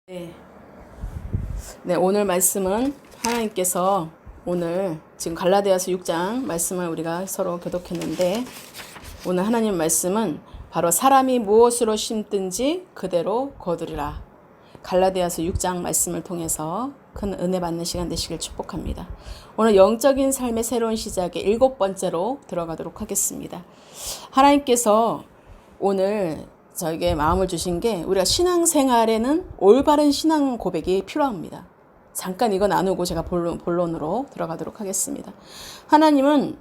네, 오늘 말씀은 하나님께서 오늘 지금 갈라디아서 6장 말씀을 우리가 서로 교독했는데, 오늘 하나님 말씀은 바로 사람이 무엇으로 심든지 그대로 거두리라. 갈라디아서 6장 말씀을 통해서 큰 은혜 받는 시간 되시길 축복합니다. 오늘 영적인 삶의 새로운 시작의 7번째로 들어가도록 하겠습니다. 하나님께서 오늘 저에게 마음을 주신 게, 우리가 신앙생활에는 올바른 신앙 고백이 필요합니다. 잠깐 이거 나누고 제가 본론으로 들어가도록 하겠습니다. 하나님은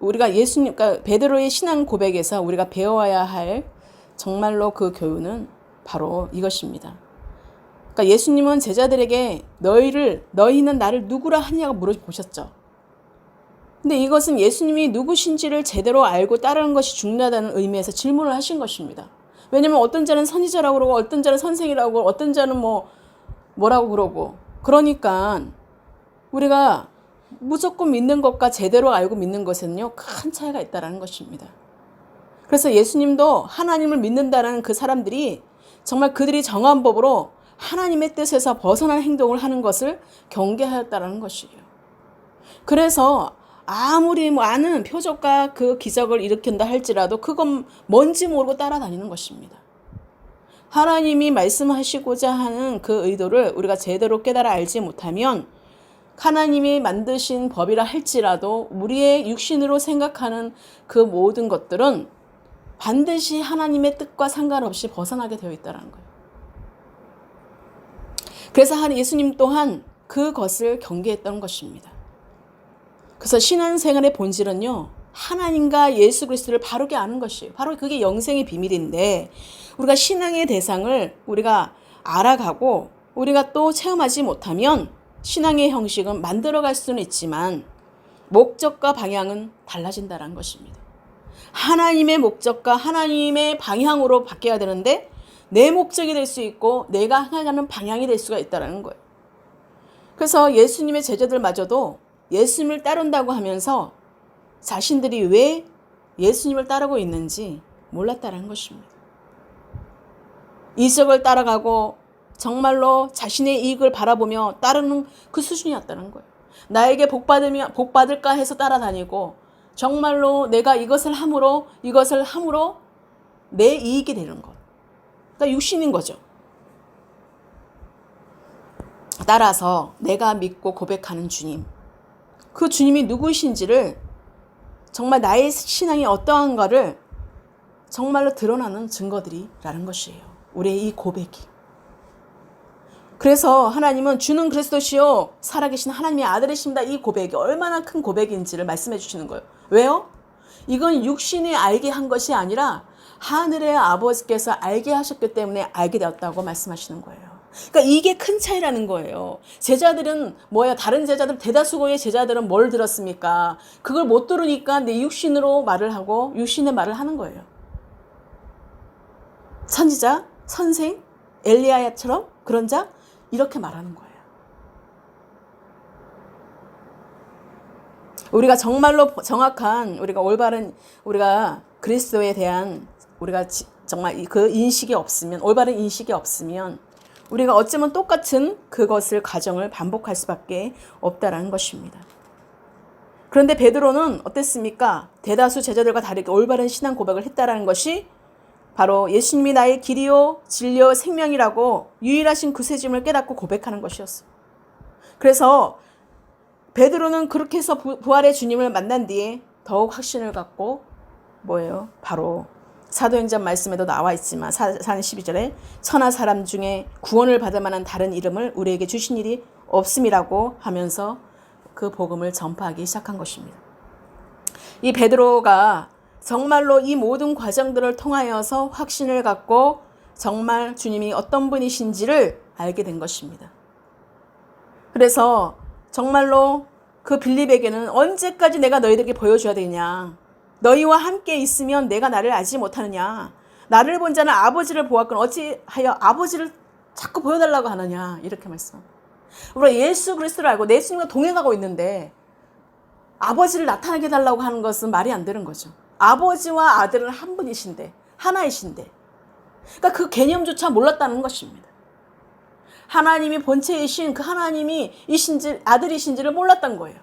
우리가 예수님, 그러니까 베드로의 신앙 고백에서 우리가 배워야 할 정말로 그 교훈은 바로 이것입니다. 그러니까 예수님은 제자들에게 너희는 나를 누구라 하냐고 물어보셨죠. 근데 이것은 예수님이 누구신지를 제대로 알고 따르는 것이 중요하다는 의미에서 질문을 하신 것입니다. 왜냐면 어떤 자는 선지자라고 그러고, 어떤 자는 선생이라고 그러고, 어떤 자는 뭐라고 그러고, 그러니까 우리가 무조건 믿는 것과 제대로 알고 믿는 것에는요, 큰 차이가 있다는 것입니다. 그래서 예수님도 하나님을 믿는다는 그 사람들이 정말 그들이 정한 법으로 하나님의 뜻에서 벗어난 행동을 하는 것을 경계하였다는 것이에요. 그래서 아무리 많은 표적과 그 기적을 일으킨다 할지라도 그건 뭔지 모르고 따라다니는 것입니다. 하나님이 말씀하시고자 하는 그 의도를 우리가 제대로 깨달아 알지 못하면, 하나님이 만드신 법이라 할지라도 우리의 육신으로 생각하는 그 모든 것들은 반드시 하나님의 뜻과 상관없이 벗어나게 되어 있다는 거예요. 그래서 예수님 또한 그것을 경계했던 것입니다. 그래서 신앙생활의 본질은요, 하나님과 예수 그리스도를 바르게 아는 것이에요. 바로 그게 영생의 비밀인데, 우리가 신앙의 대상을 우리가 알아가고 우리가 또 체험하지 못하면 신앙의 형식은 만들어갈 수는 있지만 목적과 방향은 달라진다는 것입니다. 하나님의 목적과 하나님의 방향으로 바뀌어야 되는데 내 목적이 될 수 있고 내가 향하는 방향이 될 수가 있다는 거예요. 그래서 예수님의 제자들마저도 예수님을 따른다고 하면서 자신들이 왜 예수님을 따르고 있는지 몰랐다는 것입니다. 이적을 따라가고 정말로 자신의 이익을 바라보며 따르는 그 수준이었다는 거예요. 나에게 복 받을까 해서 따라다니고, 정말로 내가 이것을 함으로 내 이익이 되는 것. 그러니까 육신인 거죠. 따라서 내가 믿고 고백하는 주님, 그 주님이 누구신지를, 정말 나의 신앙이 어떠한가를 정말로 드러나는 증거들이라는 것이에요. 우리의 이 고백이. 그래서 하나님은 주는 그리스도시요 살아계신 하나님의 아들이십니다. 이 고백이 얼마나 큰 고백인지를 말씀해 주시는 거예요. 왜요? 이건 육신이 알게 한 것이 아니라 하늘의 아버지께서 알게 하셨기 때문에 알게 되었다고 말씀하시는 거예요. 그러니까 이게 큰 차이라는 거예요. 제자들은 다른 제자들, 대다수의 제자들은 뭘 들었습니까? 그걸 못 들으니까 내 육신으로 말을 하고 육신의 말을 하는 거예요. 선지자, 선생, 엘리야처럼 그런 자, 이렇게 말하는 거예요. 우리가 정말로 정확한, 우리가 올바른, 우리가 그리스도에 대한 우리가 정말 그 인식이 없으면, 올바른 인식이 없으면 우리가 어쩌면 똑같은 그것을 가정을 반복할 수밖에 없다라는 것입니다. 그런데 베드로는 어땠습니까? 대다수 제자들과 다르게 올바른 신앙 고백을 했다라는 것이 바로 예수님이 나의 길이요 진리요 생명이라고 유일하신 구세주임을 깨닫고 고백하는 것이었어요. 그래서 베드로는 그렇게 해서 부활의 주님을 만난 뒤에 더욱 확신을 갖고 바로 사도행전 말씀에도 나와 있지만 4장 12절에 천하 사람 중에 구원을 받을 만한 다른 이름을 우리에게 주신 일이 없음이라고 하면서 그 복음을 전파하기 시작한 것입니다. 이 베드로가 정말로 이 모든 과정들을 통하여서 확신을 갖고 정말 주님이 어떤 분이신지를 알게 된 것입니다. 그래서 정말로 그 빌립에게는 언제까지 내가 너희들에게 보여줘야 되냐? 너희와 함께 있으면 내가 나를 알지 못하느냐? 나를 본 자는 아버지를 보았거늘 어찌하여 아버지를 자꾸 보여달라고 하느냐? 이렇게 말씀합니다. 우리가 예수 그리스도를 알고 예수님과 동행하고 있는데 아버지를 나타나게 해달라고 하는 것은 말이 안 되는 거죠. 아버지와 아들은 한 분이신데, 하나이신데, 그러니까 그 개념조차 몰랐다는 것입니다. 하나님이 본체이신 그 하나님이 아들이신지를 몰랐던 거예요.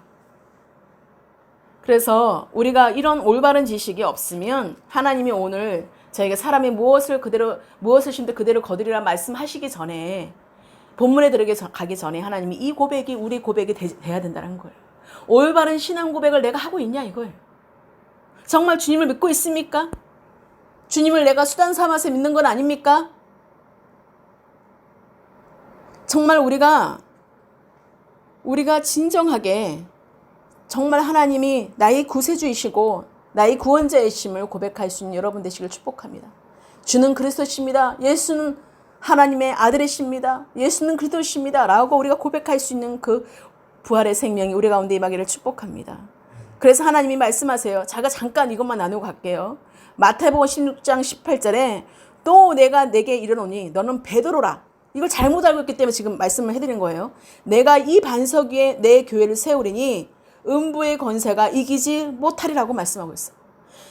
그래서 우리가 이런 올바른 지식이 없으면 하나님이 오늘 저에게 사람이 무엇을 심든 그대로 거두리라 말씀하시기 전에 본문에 들어가기 전에 하나님이 이 고백이 우리 고백이 돼야 된다는 거예요. 올바른 신앙 고백을 내가 하고 있냐 이거예요. 정말 주님을 믿고 있습니까? 주님을 내가 수단 삼아서 믿는 건 아닙니까? 정말 우리가 진정하게 정말 하나님이 나의 구세주이시고 나의 구원자이심을 고백할 수 있는 여러분 되시길 축복합니다. 주는 그리스도십니다. 예수는 하나님의 아들이십니다. 예수는 그리스도십니다. 라고 우리가 고백할 수 있는 그 부활의 생명이 우리 가운데 임하기를 축복합니다. 그래서 하나님이 말씀하세요. 제가 잠깐 이것만 나누고 갈게요. 마태복음 16장 18절에 또 내가 내게 이르노니 너는 베드로라. 이걸 잘못 알고 있기 때문에 지금 말씀을 해드린 거예요. 내가 이 반석 위에 내 교회를 세우리니 음부의 권세가 이기지 못하리라고 말씀하고 있어요.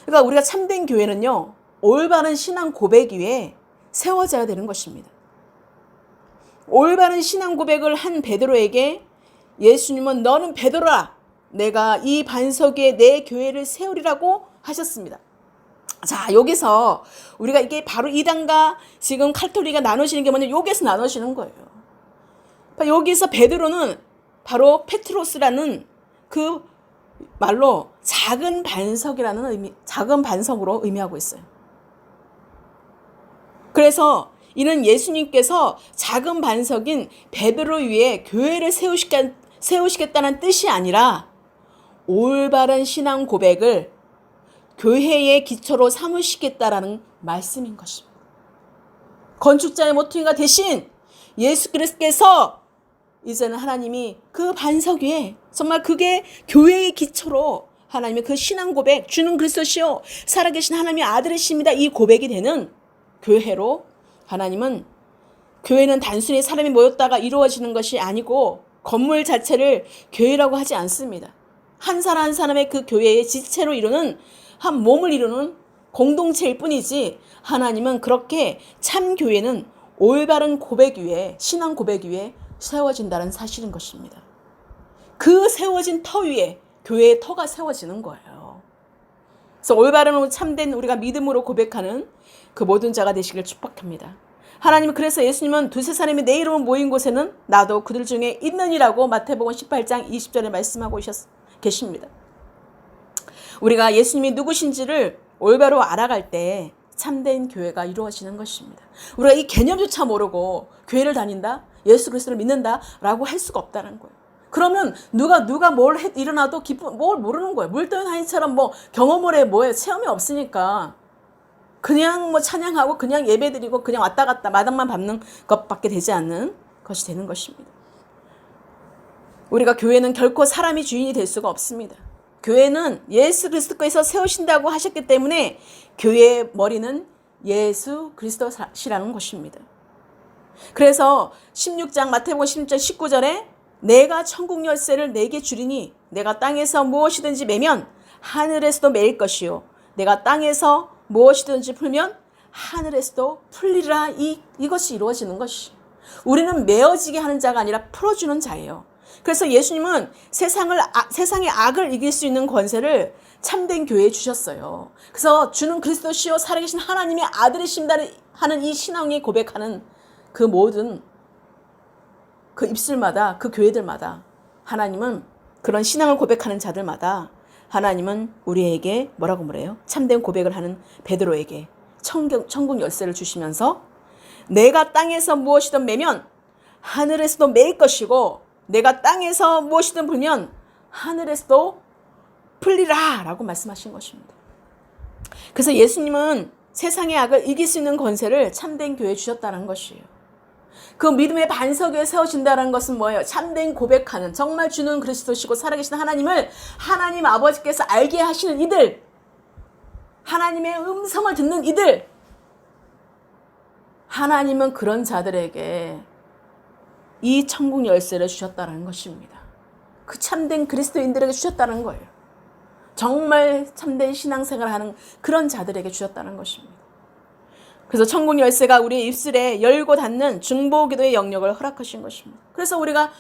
그러니까 우리가 참된 교회는요, 올바른 신앙 고백 위에 세워져야 되는 것입니다. 올바른 신앙 고백을 한 베드로에게 예수님은 너는 베드로라. 내가 이 반석 위에 내 교회를 세우리라고 하셨습니다. 자, 여기서 우리가 이게 바로 이단과 지금 칼토리가 나누시는 게 뭐냐, 여기서 나누시는 거예요. 여기서 베드로는 바로 페트로스라는 그 말로 작은 반석이라는 작은 반석으로 의미하고 있어요. 그래서 이는 예수님께서 작은 반석인 베드로 위에 교회를 세우시겠다는 뜻이 아니라 올바른 신앙 고백을 교회의 기초로 삼으시겠다라는 말씀인 것입니다. 건축자의 모퉁이가 대신 예수 그리스도께서 이제는 하나님이 그 반석 위에 정말 그게 교회의 기초로 하나님의 그 신앙 고백, 주는 그리스도시요 살아계신 하나님의 아들이십니다. 이 고백이 되는 교회로 하나님은, 교회는 단순히 사람이 모였다가 이루어지는 것이 아니고 건물 자체를 교회라고 하지 않습니다. 한 사람 한 사람의 그 교회의 지체로 이루는, 한 몸을 이루는 공동체일 뿐이지, 하나님은 그렇게 참 교회는 올바른 고백 위에, 신앙 고백 위에 세워진다는 사실인 것입니다. 그 세워진 터 위에 교회의 터가 세워지는 거예요. 그래서 올바른 참된 우리가 믿음으로 고백하는 그 모든 자가 되시길 축복합니다. 하나님은 그래서 예수님은 두세 사람이 내 이름으로 모인 곳에는 나도 그들 중에 있느니라고 마태복음 18장 20절에 말씀하고 계십니다. 우리가 예수님이 누구신지를 올바로 알아갈 때 참된 교회가 이루어지는 것입니다. 우리가 이 개념조차 모르고 교회를 다닌다, 예수 그리스도를 믿는다라고 할 수가 없다는 거예요. 그러면 누가 뭘 일어나도 뭘 모르는 거예요. 물 떠는 하인처럼 경험을 해 체험이 없으니까 그냥 찬양하고 그냥 예배드리고 그냥 왔다 갔다 마당만 밟는 것밖에 되지 않는 것이 되는 것입니다. 우리가 교회는 결코 사람이 주인이 될 수가 없습니다. 교회는 예수 그리스도께서 세우신다고 하셨기 때문에 교회의 머리는 예수 그리스도시라는 것입니다. 그래서 16장 마태복음 16장 19절에 내가 천국 열쇠를 내게 주리니 내가 땅에서 무엇이든지 매면 하늘에서도 매일 것이요 내가 땅에서 무엇이든지 풀면 하늘에서도 풀리라. 이것이 이루어지는 것이, 우리는 메어지게 하는 자가 아니라 풀어주는 자예요. 그래서 예수님은 세상의 악을 이길 수 있는 권세를 참된 교회에 주셨어요. 그래서 주는 그리스도시요 살아계신 하나님의 아들이십니다 하는 이 신앙이 고백하는 그 모든 그 입술마다, 그 교회들마다 하나님은, 그런 신앙을 고백하는 자들마다 하나님은 우리에게 뭐라고 그래요? 참된 고백을 하는 베드로에게 천국 열쇠를 주시면서 내가 땅에서 무엇이든 매면 하늘에서도 매일 것이고 내가 땅에서 무엇이든 풀면 하늘에서도 풀리라 라고 말씀하신 것입니다. 그래서 예수님은 세상의 악을 이길 수 있는 권세를 참된 교회에 주셨다는 것이에요. 그 믿음의 반석 위에 세워진다는 것은 뭐예요? 참된 고백하는, 정말 주는 그리스도시고 살아계신 하나님을 하나님 아버지께서 알게 하시는 이들, 하나님의 음성을 듣는 이들, 하나님은 그런 자들에게 이 천국 열쇠를 주셨다는 것입니다. 그 참된 그리스도인들에게 주셨다는 거예요. 정말 참된 신앙생활을 하는 그런 자들에게 주셨다는 것입니다. 그래서 천국 열쇠가 우리의 입술에 열고 닫는 중보기도의 영역을 허락하신 것입니다. 그래서 우리가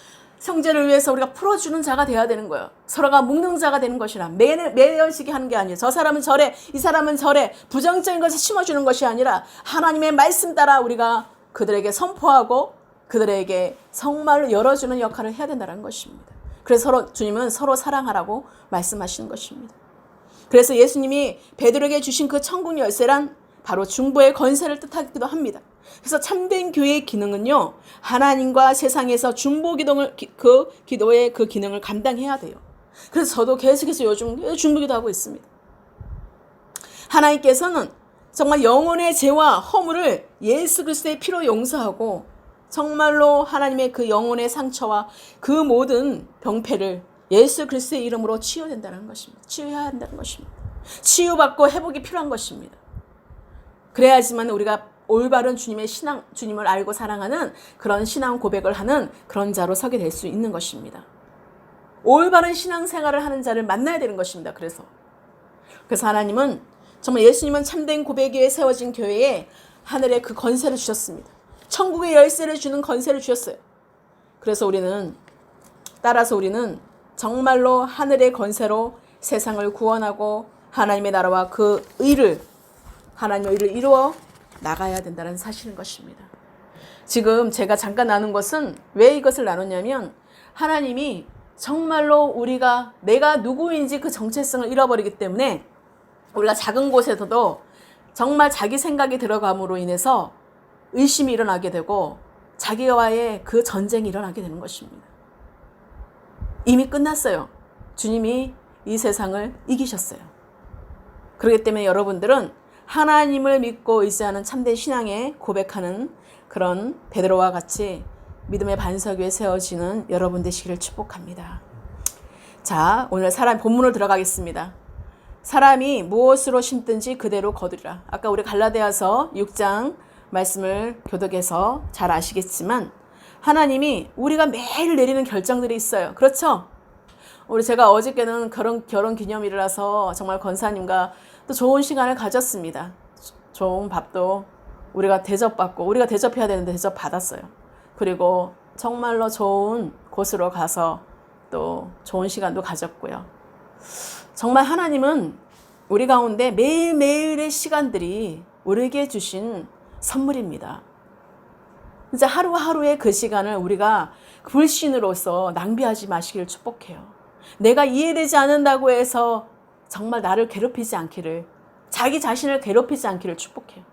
형제를 위해서 우리가 풀어주는 자가 돼야 되는 거예요. 서로가 묶는 자가 되는 것이라 매연시게 하는 게 아니에요. 저 사람은 저래, 이 사람은 저래 부정적인 것을 심어주는 것이 아니라 하나님의 말씀 따라 우리가 그들에게 선포하고 그들에게 정말로 열어주는 역할을 해야 된다는 것입니다. 그래서 주님은 서로 사랑하라고 말씀하시는 것입니다. 그래서 예수님이 베드로에게 주신 그 천국 열쇠란 바로 중보의 건세를 뜻하기도 합니다. 그래서 참된 교회의 기능은요, 하나님과 세상에서 중보 기도의 그 기능을 감당해야 돼요. 그래서 저도 계속해서 요즘 중보기도 하고 있습니다. 하나님께서는 정말 영혼의 죄와 허물을 예수 그리스도의 피로 용서하고 정말로 하나님의 그 영혼의 상처와 그 모든 병폐를 예수 그리스도의 이름으로 치유해야 된다는 것입니다. 치유해야 한다는 것입니다. 치유받고 회복이 필요한 것입니다. 그래야지만 우리가 올바른 주님의 신앙, 주님을 알고 사랑하는 그런 신앙 고백을 하는 그런 자로 서게 될 수 있는 것입니다. 올바른 신앙 생활을 하는 자를 만나야 되는 것입니다. 그래서 하나님은 정말 예수님은 참된 고백 위에 세워진 교회에 하늘의 그 건세를 주셨습니다. 천국의 열쇠를 주는 건세를 주셨어요. 그래서 따라서 우리는 정말로 하늘의 건세로 세상을 구원하고 하나님의 나라와 그 하나님의 의를 이루어 나가야 된다는 사실인 것입니다. 지금 제가 잠깐 나눈 것은 왜 이것을 나눴냐면 하나님이 정말로 내가 누구인지 그 정체성을 잃어버리기 때문에 우리가 작은 곳에서도 정말 자기 생각이 들어감으로 인해서 의심이 일어나게 되고 자기와의 그 전쟁이 일어나게 되는 것입니다. 이미 끝났어요. 주님이 이 세상을 이기셨어요. 그렇기 때문에 여러분들은 하나님을 믿고 의지하는 참된 신앙에 고백하는 그런 베드로와 같이 믿음의 반석 위에 세워지는 여러분 되시기를 축복합니다. 자, 오늘 본문으로 들어가겠습니다. 사람이 무엇으로 심든지 그대로 거두리라. 아까 우리 갈라디아서 6장 말씀을 교독해서 잘 아시겠지만 하나님이 우리가 매일 내리는 결정들이 있어요. 그렇죠? 제가 어저께는 결혼 기념일이라서 정말 권사님과 또 좋은 시간을 가졌습니다. 좋은 밥도 우리가 대접받고 우리가 대접해야 되는데 대접받았어요. 그리고 정말로 좋은 곳으로 가서 또 좋은 시간도 가졌고요. 정말 하나님은 우리 가운데 매일매일의 시간들이 우리에게 주신 선물입니다. 진짜 하루하루의 그 시간을 우리가 불신으로서 낭비하지 마시기를 축복해요. 내가 이해되지 않는다고 해서 정말 나를 괴롭히지 않기를, 자기 자신을 괴롭히지 않기를 축복해요.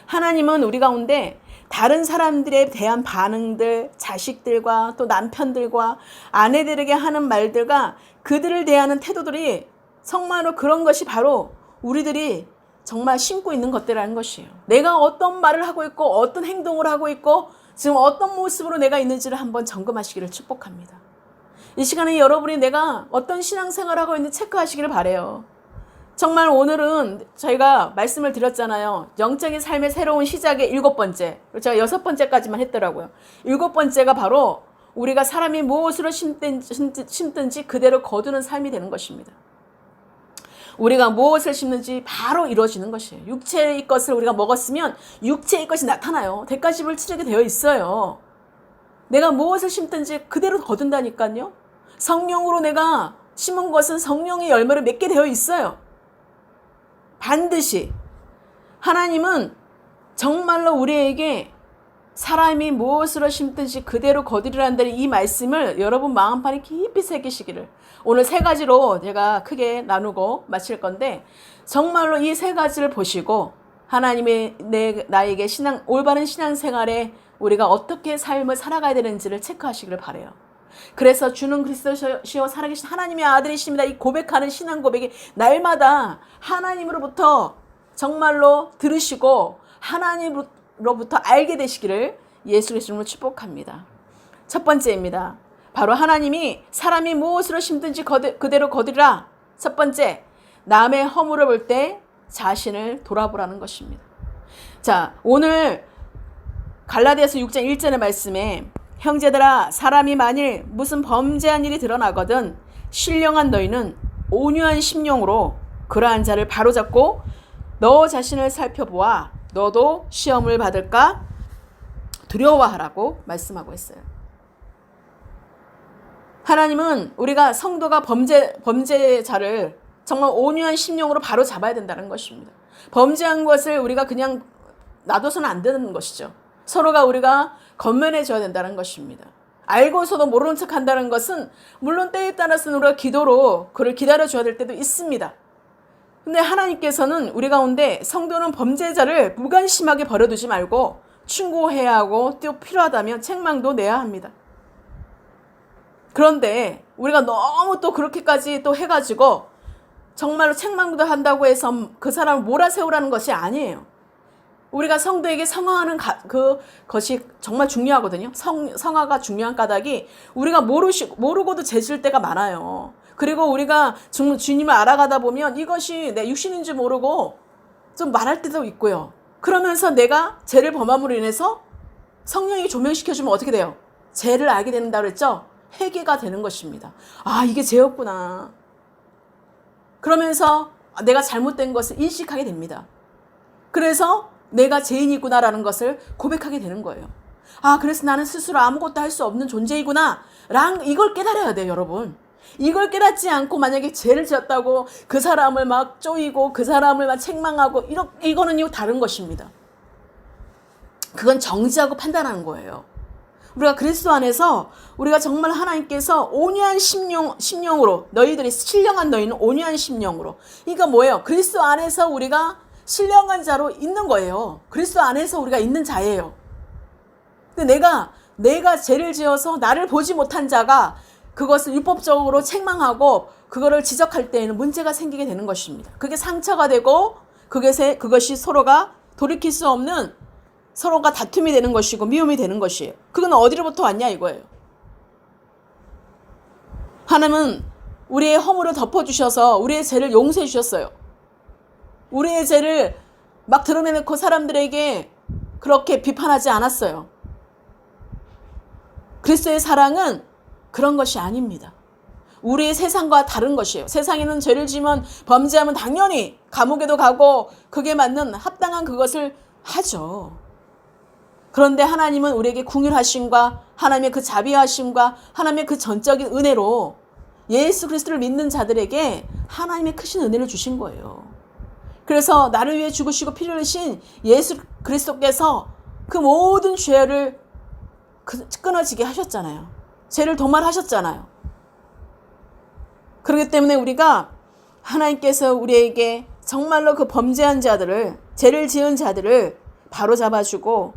하나님은 우리 가운데 다른 사람들에 대한 반응들, 자식들과 또 남편들과 아내들에게 하는 말들과 그들을 대하는 태도들이 정말로 그런 것이 바로 우리들이 정말 심고 있는 것들이라는 것이에요. 내가 어떤 말을 하고 있고 어떤 행동을 하고 있고 지금 어떤 모습으로 내가 있는지를 한번 점검하시기를 축복합니다. 이 시간에 여러분이 내가 어떤 신앙생활을 하고 있는지 체크하시기를 바라요. 정말 오늘은 저희가 말씀을 드렸잖아요. 영적인 삶의 새로운 시작의 7번째. 제가 6번째까지만 했더라고요. 7번째가 바로 우리가 사람이 무엇으로 심든지 그대로 거두는 삶이 되는 것입니다. 우리가 무엇을 심는지 바로 이루어지는 것이에요. 육체의 것을 우리가 먹었으면 육체의 것이 나타나요. 대가집을 치르게 되어 있어요. 내가 무엇을 심든지 그대로 거둔다니까요. 성령으로 내가 심은 것은 성령의 열매를 맺게 되어 있어요. 반드시 하나님은 정말로 우리에게 사람이 무엇으로 심든지 그대로 거두리라는 이 말씀을 여러분 마음판에 깊이 새기시기를, 오늘 3가지로 제가 크게 나누고 마칠 건데 정말로 이 3가지를 보시고 하나님의 나에게 올바른 신앙생활에 우리가 어떻게 삶을 살아가야 되는지를 체크하시기를 바라요. 그래서 주는 그리스도시요 살아계신 하나님의 아들이십니다. 이 고백하는 신앙 고백이 날마다 하나님으로부터 정말로 들으시고 하나님으로부터 알게 되시기를 예수 그리스도로 축복합니다. 첫 번째입니다. 바로 하나님이 사람이 무엇으로 심든지 그대로 거두리라. 첫 번째, 남의 허물을 볼 때 자신을 돌아보라는 것입니다. 자, 오늘 갈라디아서 6장 1절의 말씀에 형제들아, 사람이 만일 무슨 범죄한 일이 드러나거든 신령한 너희는 온유한 심령으로 그러한 자를 바로잡고 너 자신을 살펴보아 너도 시험을 받을까 두려워하라고 말씀하고 있어요. 하나님은 우리가 성도가 범죄자를 정말 온유한 심령으로 바로 잡아야 된다는 것입니다. 범죄한 것을 우리가 그냥 놔둬서는 안 되는 것이죠. 서로가 우리가 건면해 줘야 된다는 것입니다. 알고서도 모르는 척 한다는 것은 물론 때에 따라서는 우리가 기도로 그를 기다려 줘야 될 때도 있습니다. 근데 하나님께서는 우리 가운데 성도는 범죄자를 무관심하게 버려두지 말고 충고해야 하고 또 필요하다면 책망도 내야 합니다. 그런데 우리가 너무 또 그렇게까지 또 해가지고 정말로 책망도 한다고 해서 그 사람을 몰아세우라는 것이 아니에요. 우리가 성도에게 성화하는 그것이 정말 중요하거든요. 성화가 중요한 까닭이 우리가 모르고도 죄질 때가 많아요. 그리고 우리가 주님을 알아가다 보면 이것이 내 육신인 줄 모르고 좀 말할 때도 있고요. 그러면서 내가 죄를 범함으로 인해서 성령이 조명시켜주면 어떻게 돼요? 죄를 알게 된다고 그랬죠? 회개가 되는 것입니다. 아, 이게 죄였구나. 그러면서 내가 잘못된 것을 인식하게 됩니다. 그래서 내가 죄인이구나라는 것을 고백하게 되는 거예요. 아, 그래서 나는 스스로 아무것도 할 수 없는 존재이구나. 이걸 깨달아야 돼요, 여러분. 이걸 깨닫지 않고 만약에 죄를 지었다고 그 사람을 막 쪼이고 그 사람을 막 책망하고 이거는 다른 것입니다. 그건 정지하고 판단하는 거예요. 우리가 그리스도 안에서 우리가 정말 하나님께서 온유한 심령으로 너희들이 신령한 너희는 온유한 심령으로 이거 뭐예요? 그리스도 안에서 우리가 신령한 자로 있는 거예요. 그리스도 안에서 우리가 있는 자예요. 근데 내가 죄를 지어서 나를 보지 못한 자가 그것을 율법적으로 책망하고 그거를 지적할 때에는 문제가 생기게 되는 것입니다. 그게 상처가 되고 그것이 서로가 돌이킬 수 없는 서로가 다툼이 되는 것이고 미움이 되는 것이에요. 그건 어디로부터 왔냐 이거예요. 하나님은 우리의 허물을 덮어주셔서 우리의 죄를 용서해 주셨어요. 우리의 죄를 막 드러내놓고 사람들에게 그렇게 비판하지 않았어요. 그리스도의 사랑은 그런 것이 아닙니다. 우리의 세상과 다른 것이에요. 세상에는 죄를 지면 범죄하면 당연히 감옥에도 가고 그게 맞는 합당한 그것을 하죠. 그런데 하나님은 우리에게 궁휼하심과 하나님의 그 자비하심과 하나님의 그 전적인 은혜로 예수 그리스도를 믿는 자들에게 하나님의 크신 은혜를 주신 거예요. 그래서 나를 위해 죽으시고 피 흘리신 예수 그리스도께서 그 모든 죄를 끊어지게 하셨잖아요. 죄를 도말하셨잖아요. 그렇기 때문에 우리가 하나님께서 우리에게 정말로 그 범죄한 자들을 죄를 지은 자들을 바로잡아주고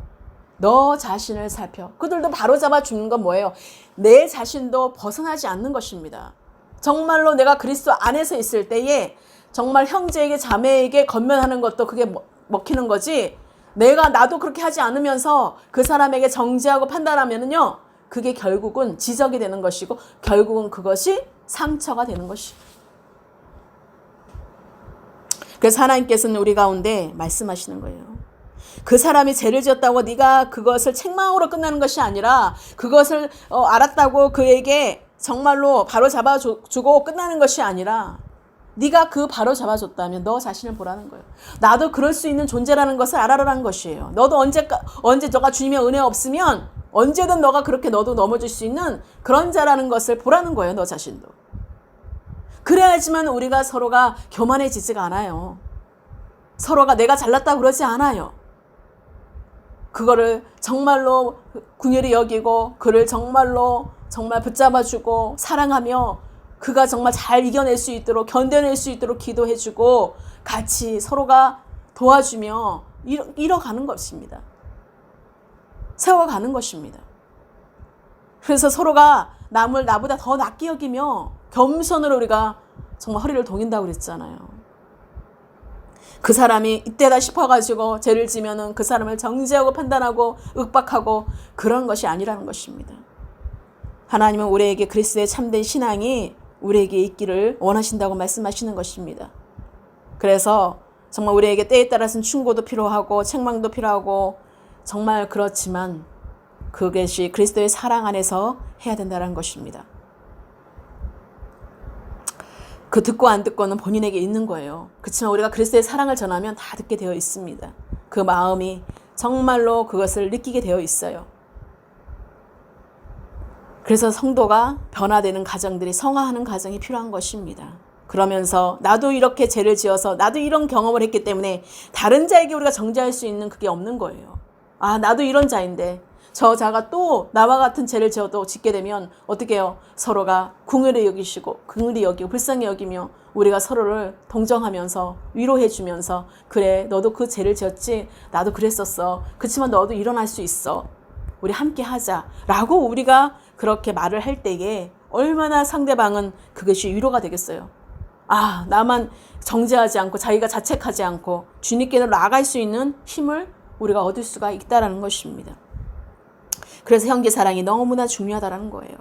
너 자신을 살펴. 그들도 바로잡아주는 건 뭐예요? 내 자신도 벗어나지 않는 것입니다. 정말로 내가 그리스도 안에서 있을 때에 정말 형제에게 자매에게 건면하는 것도 그게 먹히는 거지 나도 그렇게 하지 않으면서 그 사람에게 정죄하고 판단하면은요 그게 결국은 지적이 되는 것이고 결국은 그것이 상처가 되는 것이에요. 그래서 하나님께서는 우리 가운데 말씀하시는 거예요. 그 사람이 죄를 지었다고 네가 그것을 책망으로 끝나는 것이 아니라 그것을 알았다고 그에게 정말로 바로 잡아주고 끝나는 것이 아니라 네가 그 바로 잡아줬다면 너 자신을 보라는 거예요. 나도 그럴 수 있는 존재라는 것을 알아라는 것이에요. 너도 언제 너가 주님의 은혜 없으면 언제든 너가 그렇게 너도 넘어질 수 있는 그런 자라는 것을 보라는 거예요. 너 자신도. 그래야지만 우리가 서로가 교만해지지가 않아요. 서로가 내가 잘났다고 그러지 않아요. 그거를 정말로 긍휼히 여기고 그를 정말로 정말 붙잡아주고 사랑하며 그가 정말 잘 이겨낼 수 있도록 견뎌낼 수 있도록 기도해주고 같이 서로가 도와주며 이뤄가는 것입니다. 세워가는 것입니다. 그래서 서로가 남을 나보다 더 낫게 여기며 겸손으로 우리가 정말 허리를 동인다고 그랬잖아요. 그 사람이 이때다 싶어가지고 죄를 지면은 그 사람을 정죄하고 판단하고 윽박하고 그런 것이 아니라는 것입니다. 하나님은 우리에게 그리스도의 참된 신앙이 우리에게 있기를 원하신다고 말씀하시는 것입니다. 그래서 정말 우리에게 때에 따라서는 충고도 필요하고 책망도 필요하고 정말 그렇지만 그것이 그리스도의 사랑 안에서 해야 된다는 것입니다. 그 듣고 안 듣고는 본인에게 있는 거예요. 그렇지만 우리가 그리스도의 사랑을 전하면 다 듣게 되어 있습니다. 그 마음이 정말로 그것을 느끼게 되어 있어요. 그래서 성도가 변화되는 가정들이 성화하는 가정이 필요한 것입니다. 그러면서 나도 이렇게 죄를 지어서 나도 이런 경험을 했기 때문에 다른 자에게 우리가 정죄할 수 있는 그게 없는 거예요. 아, 나도 이런 자인데 저 자가 또 나와 같은 죄를 지어도 짓게 되면 어떻게 해요? 서로가 긍휼히 여기고 불쌍히 여기며 우리가 서로를 동정하면서 위로해 주면서 그래 너도 그 죄를 지었지 나도 그랬었어. 그렇지만 너도 일어날 수 있어. 우리 함께 하자 라고 우리가 그렇게 말을 할 때에 얼마나 상대방은 그것이 위로가 되겠어요. 아, 나만 정죄하지 않고 자기가 자책하지 않고 주님께로 나아갈 수 있는 힘을 우리가 얻을 수가 있다라는 것입니다. 그래서 형제사랑이 너무나 중요하다는 거예요.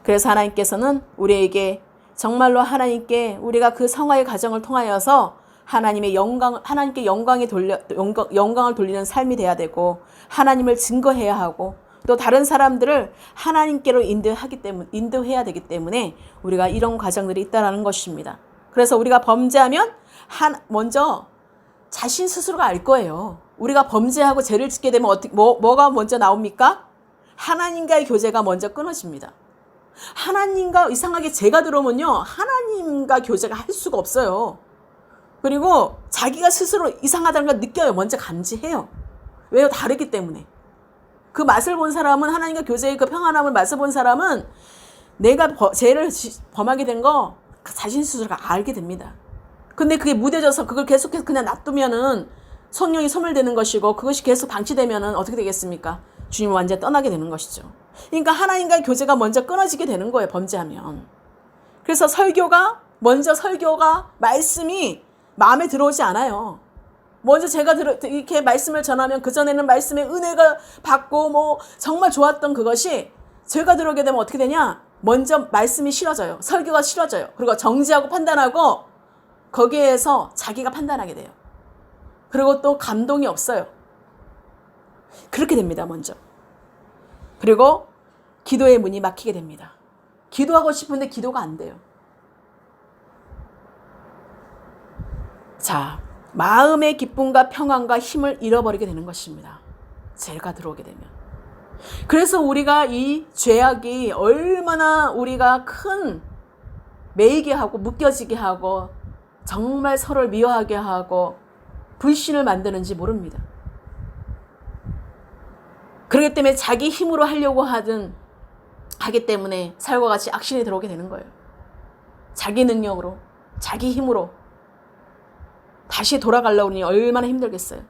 그래서 하나님께서는 우리에게 정말로 하나님께 우리가 그 성화의 과정을 통하여서 하나님께 영광을 돌리는 삶이 돼야 되고 하나님을 증거해야 하고 또 다른 사람들을 하나님께로 인도해야 되기 때문에 우리가 이런 과정들이 있다는 것입니다. 그래서 우리가 범죄하면 먼저 자신 스스로가 알 거예요. 우리가 범죄하고 죄를 짓게 되면 뭐가 먼저 나옵니까? 하나님과의 교제가 먼저 끊어집니다. 하나님과 이상하게 죄가 들어오면요. 하나님과 교제가 할 수가 없어요. 그리고 자기가 스스로 이상하다는 걸 느껴요. 먼저 감지해요. 왜요? 다르기 때문에. 그 맛을 본 사람은 하나님과 교제의 그 평안함을 맛을 본 사람은 내가 죄를 범하게 된 거 자신 스스로가 알게 됩니다. 근데 그게 무뎌져서 그걸 계속해서 그냥 놔두면은 성령이 소멸되는 것이고 그것이 계속 방치되면은 어떻게 되겠습니까? 주님을 완전히 떠나게 되는 것이죠. 그러니까 하나님과의 교제가 먼저 끊어지게 되는 거예요. 범죄하면. 그래서 설교가 말씀이 마음에 들어오지 않아요. 먼저 제가 이렇게 말씀을 전하면 그전에는 말씀의 은혜가 받고 정말 좋았던 그것이 제가 들어오게 되면 어떻게 되냐? 먼저 말씀이 싫어져요. 설교가 싫어져요. 그리고 정지하고 판단하고 거기에서 자기가 판단하게 돼요. 그리고 또 감동이 없어요. 그렇게 됩니다. 먼저. 그리고 기도의 문이 막히게 됩니다. 기도하고 싶은데 기도가 안 돼요. 자, 마음의 기쁨과 평안과 힘을 잃어버리게 되는 것입니다. 죄가 들어오게 되면. 그래서 우리가 이 죄악이 얼마나 우리가 큰 매이게 하고 묶여지게 하고 정말 서로를 미워하게 하고 불신을 만드는지 모릅니다. 그렇기 때문에 자기 힘으로 하려고 하기 때문에 살과 같이 악신이 들어오게 되는 거예요. 자기 능력으로, 자기 힘으로 다시 돌아가려고 하니 얼마나 힘들겠어요.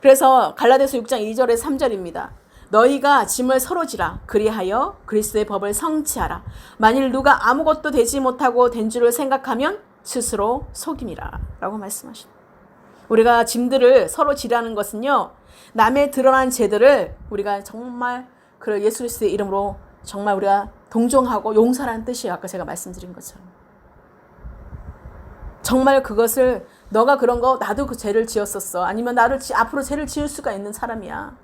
그래서 갈라디아서 6장 2절에 3절입니다. 너희가 짐을 서로 지라 그리하여 그리스도의 법을 성취하라. 만일 누가 아무것도 되지 못하고 된 줄을 생각하면 스스로 속임이라 라고 말씀하십니다. 우리가 짐들을 서로 지라는 것은요. 남의 드러난 죄들을 우리가 정말 그 예수 그리스도의 이름으로 정말 우리가 동정하고 용서라는 뜻이에요. 아까 제가 말씀드린 것처럼. 정말 그것을 너가 그런 거 나도 그 죄를 지었었어. 아니면 나를 앞으로 죄를 지을 수가 있는 사람이야.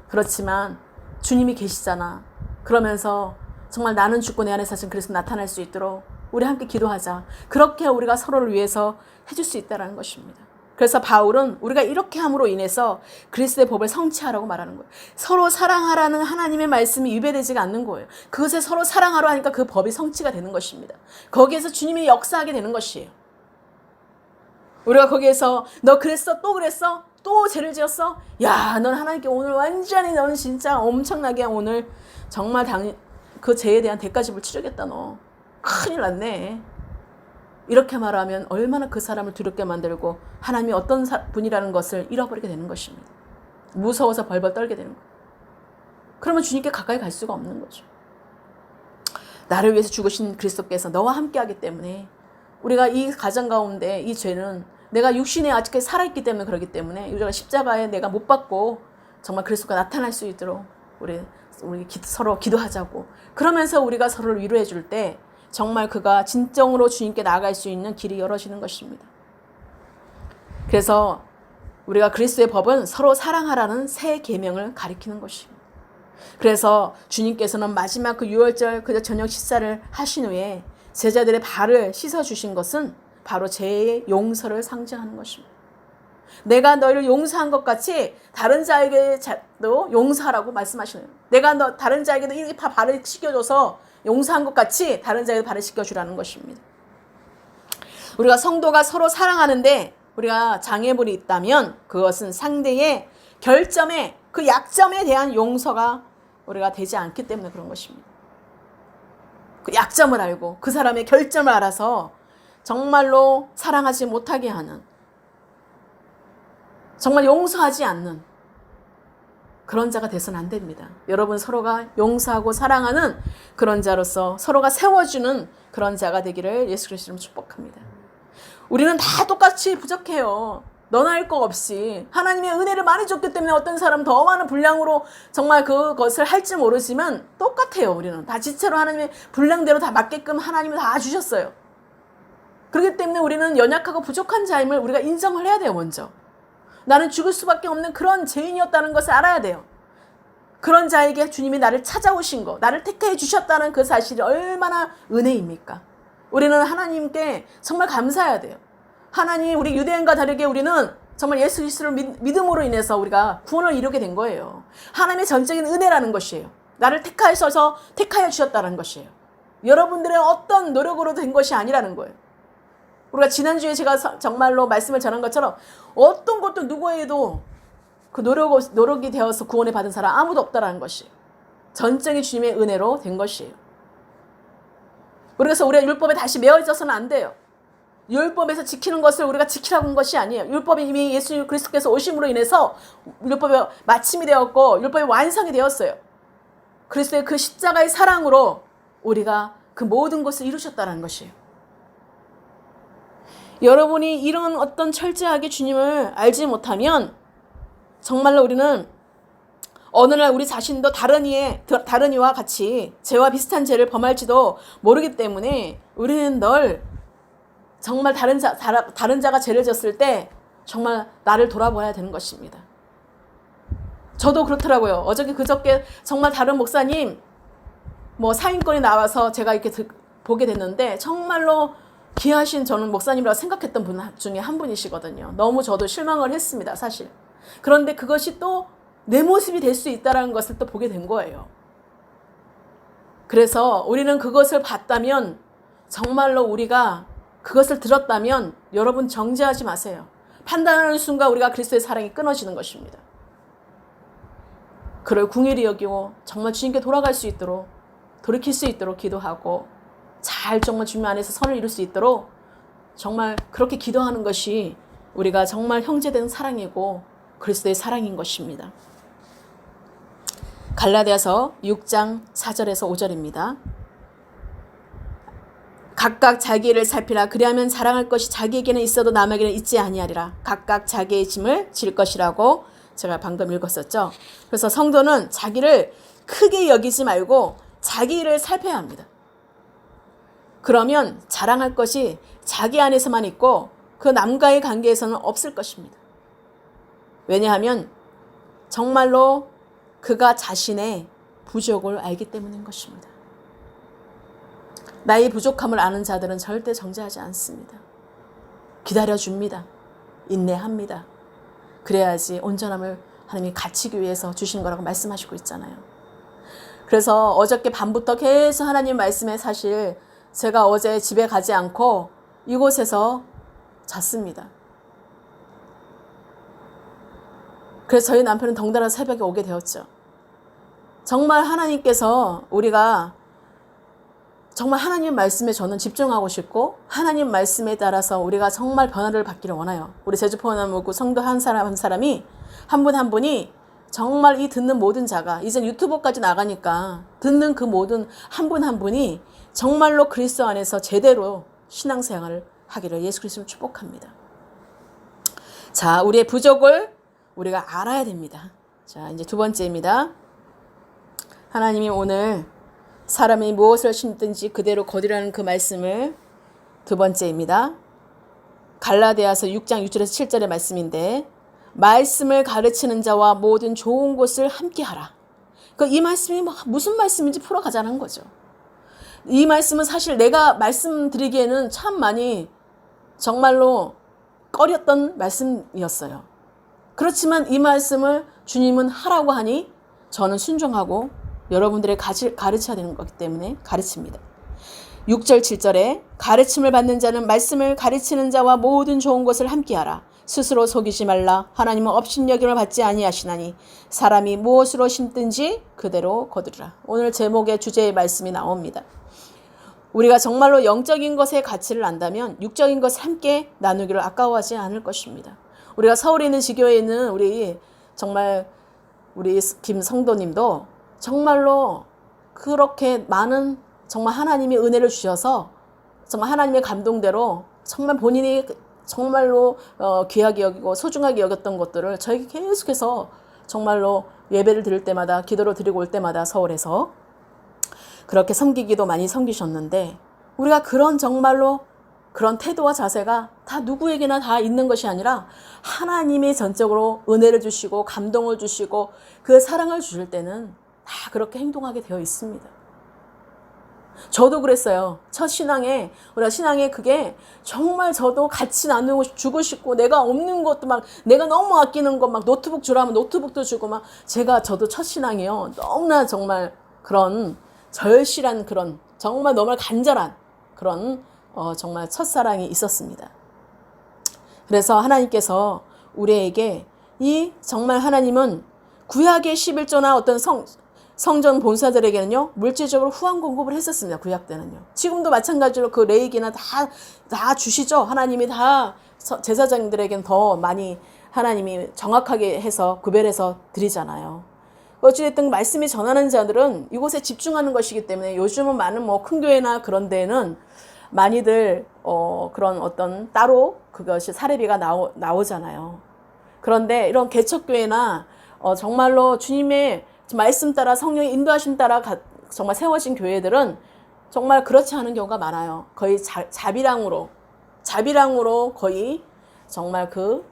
그렇지만 주님이 계시잖아. 그러면서 정말 나는 죽고 내 안에 사신 그리스도 나타날 수 있도록 우리 함께 기도하자. 그렇게 우리가 서로를 위해서 해줄 수 있다는 것입니다. 그래서 바울은 우리가 이렇게 함으로 인해서 그리스도의 법을 성취하라고 말하는 거예요. 서로 사랑하라는 하나님의 말씀이 위배되지가 않는 거예요. 그것에 서로 사랑하려 하니까 그 법이 성취가 되는 것입니다. 거기에서 주님이 역사하게 되는 것이에요. 우리가 거기에서 너 그랬어? 또 그랬어? 또 죄를 지었어? 야, 넌 하나님께 오늘 완전히 너는 진짜 엄청나게 오늘 정말 그 죄에 대한 대가집을 치르겠다 너. 큰일 났네. 이렇게 말하면 얼마나 그 사람을 두렵게 만들고 하나님이 어떤 분이라는 것을 잃어버리게 되는 것입니다. 무서워서 벌벌 떨게 되는 거예요. 그러면 주님께 가까이 갈 수가 없는 거죠. 나를 위해서 죽으신 그리스도께서 너와 함께하기 때문에 우리가 이 가정 가운데 이 죄는 내가 육신에 아직까지 살아있기 때문에 그러기 때문에 우리가 십자가에 내가 못 박고 정말 그리스도가 나타날 수 있도록 우리 서로 기도하자고. 그러면서 우리가 서로를 위로해 줄 때 정말 그가 진정으로 주님께 나아갈 수 있는 길이 열어지는 것입니다. 그래서 우리가 그리스도의 법은 서로 사랑하라는 새 계명을 가리키는 것입니다. 그래서 주님께서는 마지막 그 유월절 그 저녁 식사를 하신 후에 제자들의 발을 씻어주신 것은 바로 죄의 용서를 상징하는 것입니다. 내가 너희를 용서한 것 같이 다른 자에게도 용서하라고 말씀하시네요. 내가 다른 자에게도 이렇게 다 발휘시켜줘서 용서한 것 같이 다른 자에게도 발휘시켜주라는 것입니다. 우리가 성도가 서로 사랑하는데 우리가 장애물이 있다면 그것은 상대의 결점에, 그 약점에 대한 용서가 우리가 되지 않기 때문에 그런 것입니다. 그 약점을 알고 그 사람의 결점을 알아서 정말로 사랑하지 못하게 하는, 정말 용서하지 않는 그런 자가 돼서는 안 됩니다. 여러분, 서로가 용서하고 사랑하는 그런 자로서 서로가 세워주는 그런 자가 되기를 예수 그리스도로 축복합니다. 우리는 다 똑같이 부족해요. 너나 할 것 없이 하나님의 은혜를 많이 줬기 때문에 어떤 사람은 더 많은 분량으로 정말 그것을 할지 모르지만 똑같아요. 우리는 다 지체로 하나님의 분량대로 다 맞게끔 하나님이 다 주셨어요. 그렇기 때문에 우리는 연약하고 부족한 자임을 우리가 인정을 해야 돼요. 먼저 나는 죽을 수밖에 없는 그런 죄인이었다는 것을 알아야 돼요. 그런 자에게 주님이 나를 찾아오신 거, 나를 택해 주셨다는 그 사실이 얼마나 은혜입니까? 우리는 하나님께 정말 감사해야 돼요. 하나님, 우리 유대인과 다르게 우리는 정말 예수 그리스도를 믿음으로 인해서 우리가 구원을 이루게 된 거예요. 하나님의 전적인 은혜라는 것이에요. 나를 택하여 주셨다는 것이에요. 여러분들의 어떤 노력으로 된 것이 아니라는 거예요. 우리가 지난주에 제가 정말로 말씀을 전한 것처럼 어떤 것도 누구에도 그 노력이 되어서 구원을 받은 사람 아무도 없다라는 것이에요. 전적인 주님의 은혜로 된 것이에요. 그래서 우리가 율법에 다시 매어져서는 안 돼요. 율법에서 지키는 것을 우리가 지키라고 한 것이 아니에요. 율법이 이미 예수 그리스도께서 오심으로 인해서 율법이 마침이 되었고 율법이 완성이 되었어요. 그리스도의 그 십자가의 사랑으로 우리가 그 모든 것을 이루셨다는 것이에요. 여러분이 이런 어떤 철저하게 주님을 알지 못하면 정말로 우리는 어느 날 우리 자신도 다른 이와 같이 죄와 비슷한 죄를 범할지도 모르기 때문에 우리는 늘 정말 다른 자가 죄를 졌을 때 정말 나를 돌아봐야 되는 것입니다. 저도 그렇더라고요. 그저께 정말 다른 목사님 사인권이 나와서 제가 이렇게 보게 됐는데 정말로 귀하신 저는 목사님이라고 생각했던 분 중에 한 분이시거든요. 너무 저도 실망을 했습니다, 사실. 그런데 그것이 또 내 모습이 될 수 있다는 것을 또 보게 된 거예요. 그래서 우리는 그것을 봤다면 정말로 우리가 그것을 들었다면 여러분 정죄하지 마세요. 판단하는 순간 우리가 그리스도의 사랑이 끊어지는 것입니다. 그를 궁일이 여기고 정말 주님께 돌아갈 수 있도록 돌이킬 수 있도록 기도하고 잘 정말 주님 안에서 선을 이룰 수 있도록 정말 그렇게 기도하는 것이 우리가 정말 형제된 사랑이고 그리스도의 사랑인 것입니다. 갈라디아서 6장 4절에서 5절입니다. 각각 자기 일을 살피라. 그리하면 자랑할 것이 자기에게는 있어도 남에게는 있지 아니하리라. 각각 자기의 짐을 질 것이라고 제가 방금 읽었었죠. 그래서 성도는 자기를 크게 여기지 말고 자기 일을 살펴야 합니다. 그러면 자랑할 것이 자기 안에서만 있고 그 남과의 관계에서는 없을 것입니다. 왜냐하면 정말로 그가 자신의 부족을 알기 때문인 것입니다. 나의 부족함을 아는 자들은 절대 정죄하지 않습니다. 기다려줍니다. 인내합니다. 그래야지 온전함을 하나님이 갖추기 위해서 주신 거라고 말씀하시고 있잖아요. 그래서 어저께 밤부터 계속 하나님 말씀에 사실 제가 어제 집에 가지 않고 이곳에서 잤습니다. 그래서 저희 남편은 덩달아 새벽에 오게 되었죠. 정말 하나님께서 우리가 정말 하나님 말씀에 저는 집중하고 싶고 하나님 말씀에 따라서 우리가 정말 변화를 받기를 원해요. 우리 제주포원나무구 성도 한 사람이 한 분 한 분이 정말 이 듣는 모든 자가 이제 유튜브까지 나가니까 듣는 그 모든 한 분 한 분이 정말로 그리스도 안에서 제대로 신앙생활을 하기를 예수 그리스도를 축복합니다. 자, 우리의 부족을 우리가 알아야 됩니다. 자, 이제 두 번째입니다. 하나님이 오늘 사람이 무엇을 심든지 그대로 거두라는 그 말씀을 두 번째입니다. 갈라디아서 6장 6절에서 7절의 말씀인데 말씀을 가르치는 자와 모든 좋은 것을 함께 하라. 이 말씀이 무슨 말씀인지 풀어가자는 거죠. 이 말씀은 사실 내가 말씀드리기에는 참 많이 정말로 꺼렸던 말씀이었어요. 그렇지만 이 말씀을 주님은 하라고 하니 저는 순종하고 여러분들의 가르쳐야 되는 거기 때문에 가르칩니다. 6절 7절에 가르침을 받는 자는 말씀을 가르치는 자와 모든 좋은 것을 함께하라. 스스로 속이지 말라. 하나님은 업신여김을 받지 아니하시나니 사람이 무엇으로 심든지 그대로 거두리라. 오늘 제목의 주제의 말씀이 나옵니다. 우리가 정말로 영적인 것의 가치를 안다면 육적인 것을 함께 나누기를 아까워하지 않을 것입니다. 우리가 서울에 있는 지교회에 있는 우리 김 성도님도 정말로 그렇게 많은 정말 하나님이 은혜를 주셔서 정말 하나님의 감동대로 정말 본인이 정말로 귀하게 여기고 소중하게 여겼던 것들을 저에게 계속해서 정말로 예배를 드릴 때마다 기도를 드리고 올 때마다 서울에서 그렇게 섬기기도 많이 섬기셨는데 우리가 그런 정말로 그런 태도와 자세가 다 누구에게나 다 있는 것이 아니라 하나님이 전적으로 은혜를 주시고 감동을 주시고 그 사랑을 주실 때는 다 그렇게 행동하게 되어 있습니다. 저도 그랬어요. 첫 신앙에 우리가 신앙에 그게 정말 저도 같이 나누고 주고 싶고 내가 없는 것도 막 내가 너무 아끼는 것 막 노트북 주라면 노트북도 주고 막 저도 첫 신앙이요. 너무나 정말 그런 절실한 그런 정말 너무 간절한 그런 정말 첫사랑이 있었습니다. 그래서 하나님께서 우리에게 이 정말 하나님은 구약의 11조나 어떤 성전 본사들에게는요 물질적으로 후원 공급을 했었습니다. 구약 때는요. 지금도 마찬가지로 그 레위기나 다 주시죠. 하나님이 다 제사장들에게는 더 많이 하나님이 정확하게 해서 구별해서 드리잖아요. 어찌됐든 말씀이 전하는 자들은 이곳에 집중하는 것이기 때문에 요즘은 많은 큰 교회나 그런 데는 많이들 그런 어떤 따로 그것이 사례비가 나오잖아요. 그런데 이런 개척교회나 정말로 주님의 말씀 따라 성령의 인도하심 따라 정말 세워진 교회들은 정말 그렇지 않은 경우가 많아요. 거의 자비랑으로 거의 정말 그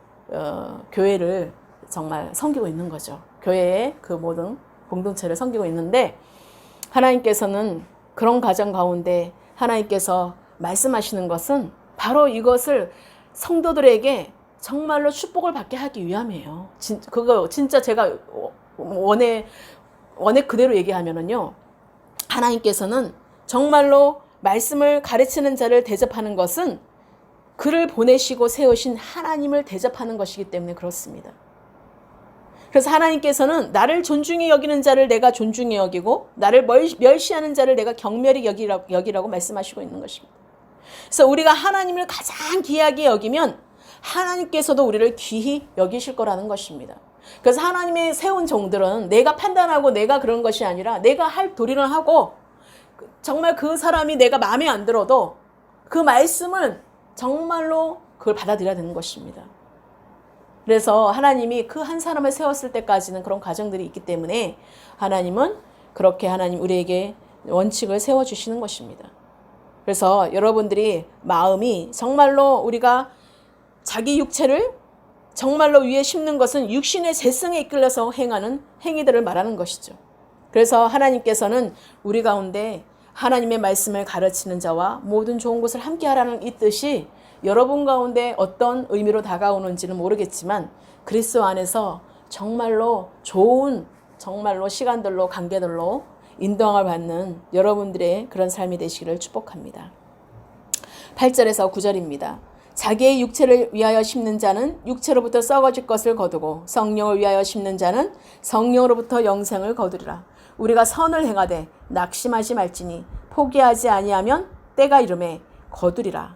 교회를 정말 섬기고 있는 거죠. 교회의 그 모든 공동체를 섬기고 있는데 하나님께서는 그런 가정 가운데 하나님께서 말씀하시는 것은 바로 이것을 성도들에게 정말로 축복을 받게 하기 위함이에요. 그거 진짜 제가 원해 그대로 얘기하면은요. 하나님께서는 정말로 말씀을 가르치는 자를 대접하는 것은 그를 보내시고 세우신 하나님을 대접하는 것이기 때문에 그렇습니다. 그래서 하나님께서는 나를 존중히 여기는 자를 내가 존중히 여기고 나를 멸시하는 자를 내가 경멸히 여기라고 말씀하시고 있는 것입니다. 그래서 우리가 하나님을 가장 귀하게 여기면 하나님께서도 우리를 귀히 여기실 거라는 것입니다. 그래서 하나님의 세운 종들은 내가 판단하고 내가 그런 것이 아니라 내가 할 도리를 하고 정말 그 사람이 내가 마음에 안 들어도 그 말씀은 정말로 그걸 받아들여야 되는 것입니다. 그래서 하나님이 그 한 사람을 세웠을 때까지는 그런 과정들이 있기 때문에 하나님은 그렇게 우리에게 원칙을 세워주시는 것입니다. 그래서 여러분들이 마음이 정말로 우리가 자기 육체를 정말로 위에 심는 것은 육신의 재성에 이끌려서 행하는 행위들을 말하는 것이죠. 그래서 하나님께서는 우리 가운데 하나님의 말씀을 가르치는 자와 모든 좋은 것을 함께 하라는 이 뜻이 여러분 가운데 어떤 의미로 다가오는지는 모르겠지만 그리스도 안에서 정말로 좋은 정말로 시간들로 관계들로 인도함을 받는 여러분들의 그런 삶이 되시기를 축복합니다. 8절에서 9절입니다. 자기의 육체를 위하여 심는 자는 육체로부터 썩어질 것을 거두고 성령을 위하여 심는 자는 성령으로부터 영생을 거두리라. 우리가 선을 행하되 낙심하지 말지니 포기하지 아니하면 때가 이름에 거두리라.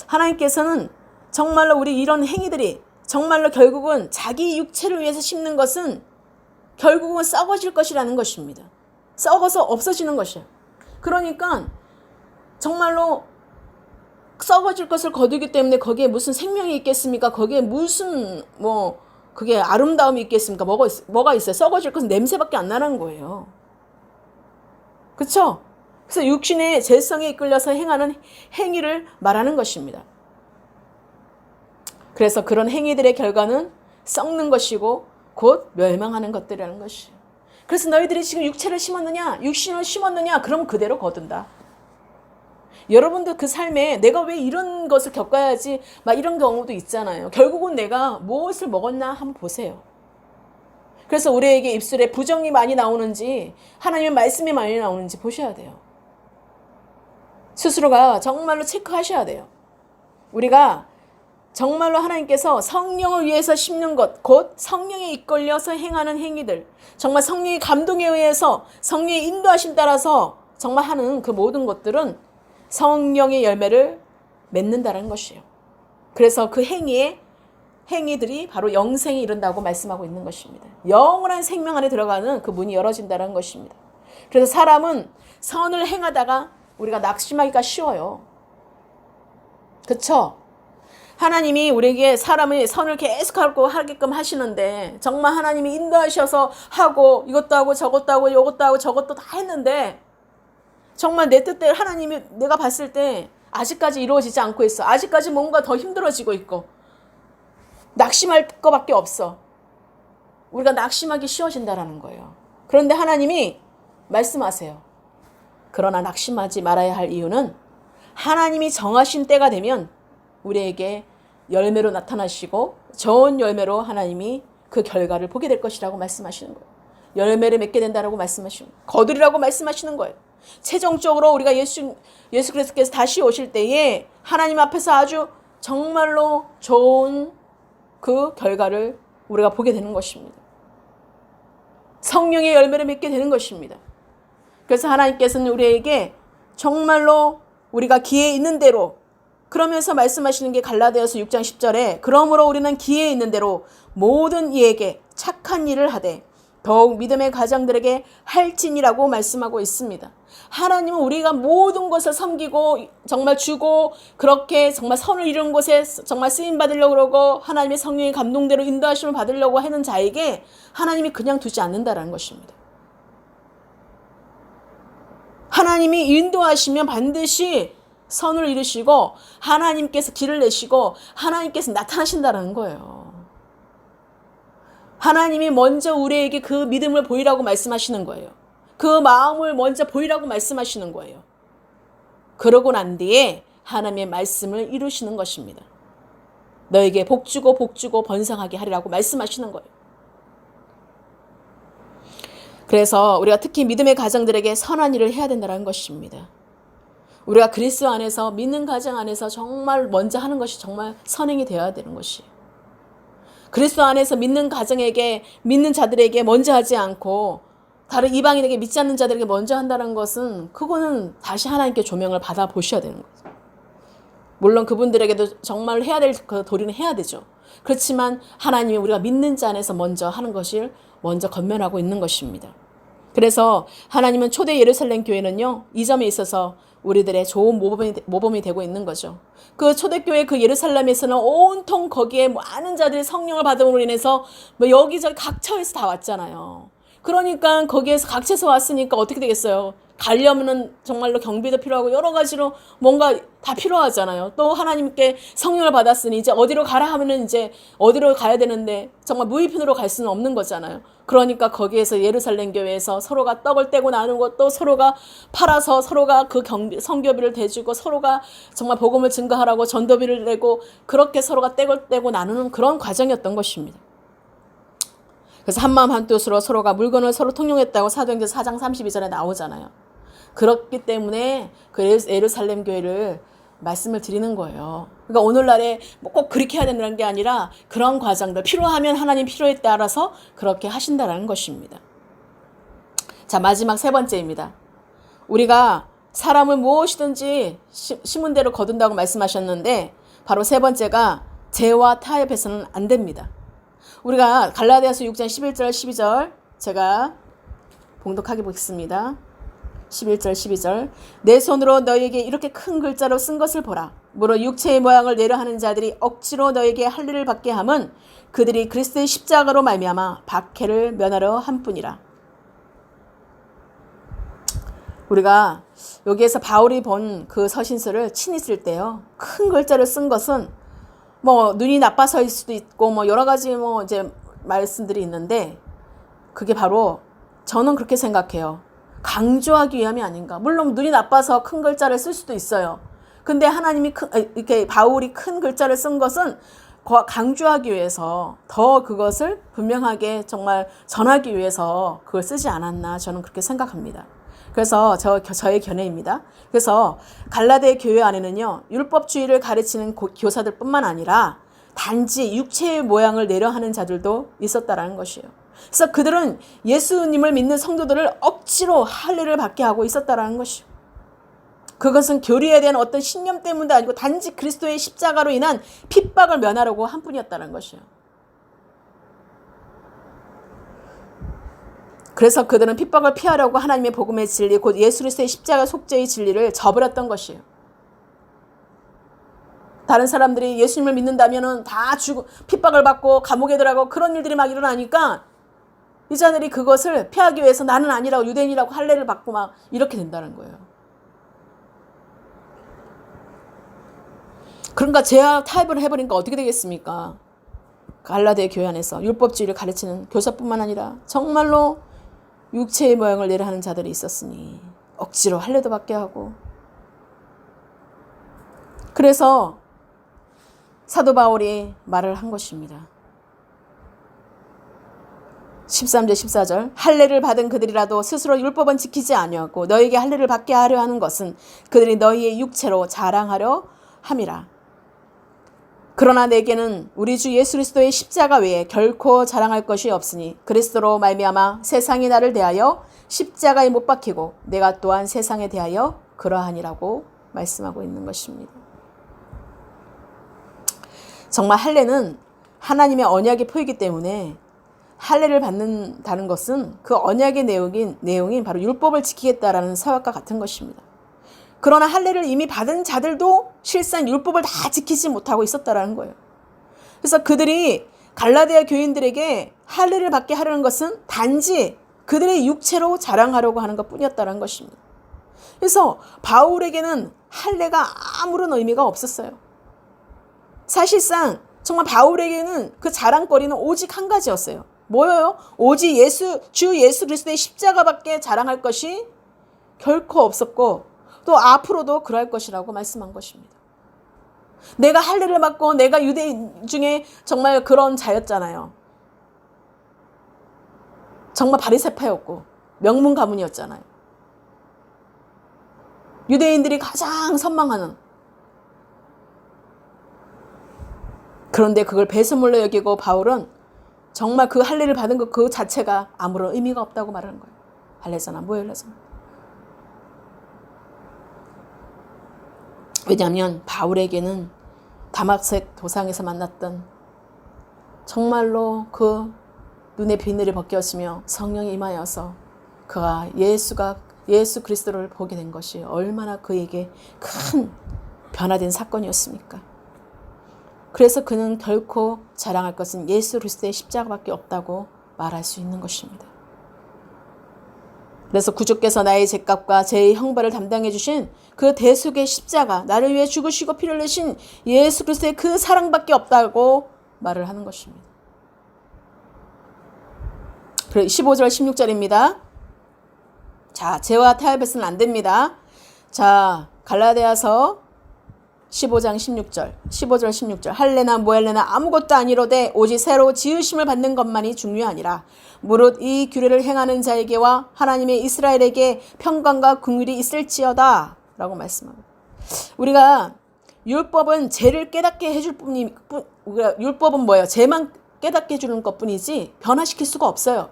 하나님께서는 정말로 우리 이런 행위들이 정말로 결국은 자기 육체를 위해서 심는 것은 결국은 썩어질 것이라는 것입니다. 썩어서 없어지는 것이에요. 그러니까 정말로 썩어질 것을 거두기 때문에 거기에 무슨 생명이 있겠습니까? 거기에 무슨 그게 아름다움이 있겠습니까? 뭐가 있어요? 썩어질 것은 냄새밖에 안 나는 거예요. 그렇죠? 그래서 육신의 재성에 이끌려서 행하는 행위를 말하는 것입니다. 그래서 그런 행위들의 결과는 썩는 것이고 곧 멸망하는 것들이라는 것이에요. 그래서 너희들이 지금 육체를 심었느냐? 육신을 심었느냐? 그럼 그대로 거둔다. 여러분도 그 삶에 내가 왜 이런 것을 겪어야지 막 이런 경우도 있잖아요. 결국은 내가 무엇을 먹었나 한번 보세요. 그래서 우리에게 입술에 부정이 많이 나오는지 하나님의 말씀이 많이 나오는지 보셔야 돼요. 스스로가 정말로 체크하셔야 돼요. 우리가 정말로 하나님께서 성령을 위해서 심는 것, 곧 성령에 이끌려서 행하는 행위들, 정말 성령의 감동에 의해서 성령의 인도하심 따라서 정말 하는 그 모든 것들은 성령의 열매를 맺는다는 것이에요. 그래서 그 행위들이 바로 영생에 이른다고 말씀하고 있는 것입니다. 영원한 생명 안에 들어가는 그 문이 열어진다는 것입니다. 그래서 사람은 선을 행하다가 우리가 낙심하기가 쉬워요. 그렇죠? 하나님이 우리에게 사람의 선을 계속하고 하게끔 하시는데 정말 하나님이 인도하셔서 하고 이것도 하고 저것도 하고 이것도 하고 저것도 다 했는데 정말 내 뜻대로 하나님이 내가 봤을 때 아직까지 이루어지지 않고 있어. 아직까지 뭔가 더 힘들어지고 있고 낙심할 것밖에 없어. 우리가 낙심하기 쉬워진다라는 거예요. 그런데 하나님이 말씀하세요. 그러나 낙심하지 말아야 할 이유는 하나님이 정하신 때가 되면 우리에게 열매로 나타나시고 좋은 열매로 하나님이 그 결과를 보게 될 것이라고 말씀하시는 거예요. 열매를 맺게 된다라고 말씀하시는 거예요. 거두리라고 말씀하시는 거예요. 최종적으로 우리가 예수 그리스도께서 다시 오실 때에 하나님 앞에서 아주 정말로 좋은 그 결과를 우리가 보게 되는 것입니다. 성령의 열매를 맺게 되는 것입니다. 그래서 하나님께서는 우리에게 정말로 우리가 기회 있는 대로 그러면서 말씀하시는 게 갈라디아서 6장 10절에 그러므로 우리는 기회 있는 대로 모든 이에게 착한 일을 하되 더욱 믿음의 가정들에게 할진이라고 말씀하고 있습니다. 하나님은 우리가 모든 것을 섬기고 정말 주고 그렇게 정말 선을 이룬 곳에 정말 쓰임 받으려고 그러고 하나님의 성령의 감동대로 인도하심을 받으려고 하는 자에게 하나님이 그냥 두지 않는다라는 것입니다. 하나님이 인도하시면 반드시 선을 이루시고 하나님께서 길을 내시고 하나님께서 나타나신다는 거예요. 하나님이 먼저 우리에게 그 믿음을 보이라고 말씀하시는 거예요. 그 마음을 먼저 보이라고 말씀하시는 거예요. 그러고 난 뒤에 하나님의 말씀을 이루시는 것입니다. 너에게 복주고 번성하게 하리라고 말씀하시는 거예요. 그래서 우리가 특히 믿음의 가정들에게 선한 일을 해야 된다는 것입니다. 우리가 그리스도 안에서 믿는 가정 안에서 정말 먼저 하는 것이 정말 선행이 되어야 되는 것이에요. 그리스도 안에서 믿는 가정에게 믿는 자들에게 먼저 하지 않고 다른 이방인에게 믿지 않는 자들에게 먼저 한다는 것은 그거는 다시 하나님께 조명을 받아 보셔야 되는 거죠. 물론 그분들에게도 정말 해야 될 그 도리는 해야 되죠. 그렇지만 하나님이 우리가 믿는 자 안에서 먼저 하는 것을 먼저 건면하고 있는 것입니다. 그래서 하나님은 초대 예루살렘 교회는요, 이 점에 있어서 우리들의 좋은 모범이 되고 있는 거죠. 그 초대교회 그 예루살렘에서는 온통 거기에 많은 자들이 성령을 받음으로 인해서 뭐 여기저기 각처에서 다 왔잖아요. 그러니까 거기에서 각처에서 왔으니까 어떻게 되겠어요? 가려면은 정말로 경비도 필요하고 여러 가지로 뭔가 다 필요하잖아요. 또 하나님께 성령을 받았으니 이제 어디로 가라 하면은 이제 어디로 가야 되는데 정말 무의편으로 갈 수는 없는 거잖아요. 그러니까 거기에서 예루살렘 교회에서 서로가 떡을 떼고 나누고 또 서로가 팔아서 서로가 그 성교비를 대주고 서로가 정말 복음을 증거하라고 전도비를 내고 그렇게 서로가 떡을 떼고 나누는 그런 과정이었던 것입니다. 그래서 한마음 한뜻으로 서로가 물건을 서로 통용했다고 사도행전 4장 32절에 나오잖아요. 그렇기 때문에 그 예루살렘 교회를 말씀을 드리는 거예요. 그러니까 오늘날에 꼭 그렇게 해야 된다는 게 아니라 그런 과정들 필요하면 하나님 필요에 따라서 그렇게 하신다는 것입니다. 자, 마지막 세 번째입니다. 우리가 사람을 무엇이든지 심은 대로 거둔다고 말씀하셨는데 바로 세 번째가 죄와 타협해서는 안 됩니다. 우리가 갈라디아서 6장 11절 12절 제가 봉독하게 보겠습니다. 11절 12절 내 손으로 너에게 이렇게 큰 글자로 쓴 것을 보라. 무릇 육체의 모양을 내려 하는 자들이 억지로 너에게 할 일을 받게 함은 그들이 그리스도의 십자가로 말미암아 박해를 면하려 함뿐이라. 우리가 여기에서 바울이 본 그 서신서를 친히 쓸 때요. 큰 글자를 쓴 것은 뭐 눈이 나빠서일 수도 있고 뭐 여러 가지 뭐 이제 말씀들이 있는데 그게 바로 저는 그렇게 생각해요. 강조하기 위함이 아닌가. 물론 눈이 나빠서 큰 글자를 쓸 수도 있어요. 근데 하나님이 이렇게 바울이 큰 글자를 쓴 것은 강조하기 위해서, 더 그것을 분명하게 정말 전하기 위해서 그걸 쓰지 않았나, 저는 그렇게 생각합니다. 그래서 저의 견해입니다. 그래서 갈라디아 교회 안에는요, 율법주의를 가르치는 교사들 뿐만 아니라 단지 육체의 모양을 내려하는 자들도 있었다라는 것이에요. 그래서 그들은 예수님을 믿는 성도들을 억지로 할례를 받게 하고 있었다라는 것이에요. 그것은 교리에 대한 어떤 신념 때문도 아니고 단지 그리스도의 십자가로 인한 핍박을 면하려고 한 뿐이었다는 것이에요. 그래서 그들은 핍박을 피하려고 하나님의 복음의 진리, 곧 예수 그리스도의 십자가 속죄의 진리를 저버렸던 것이에요. 다른 사람들이 예수님을 믿는다면은 다 핍박을 받고 감옥에 들어가고 그런 일들이 막 일어나니까 이 자들이 그것을 피하기 위해서 나는 아니라고, 유대인이라고 할례를 받고 막 이렇게 된다는 거예요. 그러니까 제약 타협을 해버리니까 어떻게 되겠습니까? 갈라디아 교회 안에서 율법주의를 가르치는 교사뿐만 아니라 정말로 육체의 모양을 내려하는 자들이 있었으니 억지로 할례도 받게 하고, 그래서 사도 바울이 말을 한 것입니다. 13절 14절 할례를 받은 그들이라도 스스로 율법은 지키지 아니하고 너희에게 할례를 받게 하려 하는 것은 그들이 너희의 육체로 자랑하려 함이라. 그러나 내게는 우리 주 예수 그리스도의 십자가 외에 결코 자랑할 것이 없으니 그리스도로 말미암아 세상이 나를 대하여 십자가에 못 박히고 내가 또한 세상에 대하여 그러하니라고 말씀하고 있는 것입니다. 정말 할례는 하나님의 언약의 표이기 때문에 할례를 받는다는 것은 그 언약의 내용인 바로 율법을 지키겠다라는 서약과 같은 것입니다. 그러나 할례를 이미 받은 자들도 실상 율법을 다 지키지 못하고 있었다라는 거예요. 그래서 그들이 갈라디아 교인들에게 할례를 받게 하려는 것은 단지 그들의 육체로 자랑하려고 하는 것 뿐이었다는 것입니다. 그래서 바울에게는 할례가 아무런 의미가 없었어요. 사실상 정말 바울에게는 그 자랑거리는 오직 한 가지였어요. 뭐예요? 오직 주 예수 그리스도의 십자가밖에 자랑할 것이 결코 없었고 또 앞으로도 그럴 것이라고 말씀한 것입니다. 내가 할례를 받고 내가 유대인 중에 정말 그런 자였잖아요. 정말 바리새파였고 명문 가문이었잖아요. 유대인들이 가장 선망하는, 그런데 그걸 배설물로 여기고 바울은 정말 그 할례를 받은 것 그 자체가 아무런 의미가 없다고 말하는 거예요. 할례잖아, 뭐예요, 할례잖아. 왜냐하면 바울에게는 다마색 도상에서 만났던 정말로 그 눈의 비늘이 벗겨지며 성령이 임하여서 그가 예수 그리스도를 보게 된 것이 얼마나 그에게 큰 변화된 사건이었습니까? 그래서 그는 결코 자랑할 것은 예수 그리스도의 십자가밖에 없다고 말할 수 있는 것입니다. 그래서 구주께서 나의 죄값과 죄의 형벌을 담당해 주신 그 대속의 십자가, 나를 위해 죽으시고 피를 내신 예수 그리스도의 그 사랑밖에 없다고 말을 하는 것입니다. 15절 16절입니다. 자, 죄와 타협해서는 안 됩니다. 자, 갈라디아서 15장 15절 16절 할례나 모할례나 아무것도 아니로되 오직 새로 지으심을 받는 것만이 중요하니라. 무릇 이 규례를 행하는 자에게와 하나님의 이스라엘에게 평강과 긍휼이 있을지어다 라고 말씀합니다. 우리가 율법은 죄를 깨닫게 해줄 율법은 뭐예요? 죄만 깨닫게 해주는 것뿐이지 변화시킬 수가 없어요.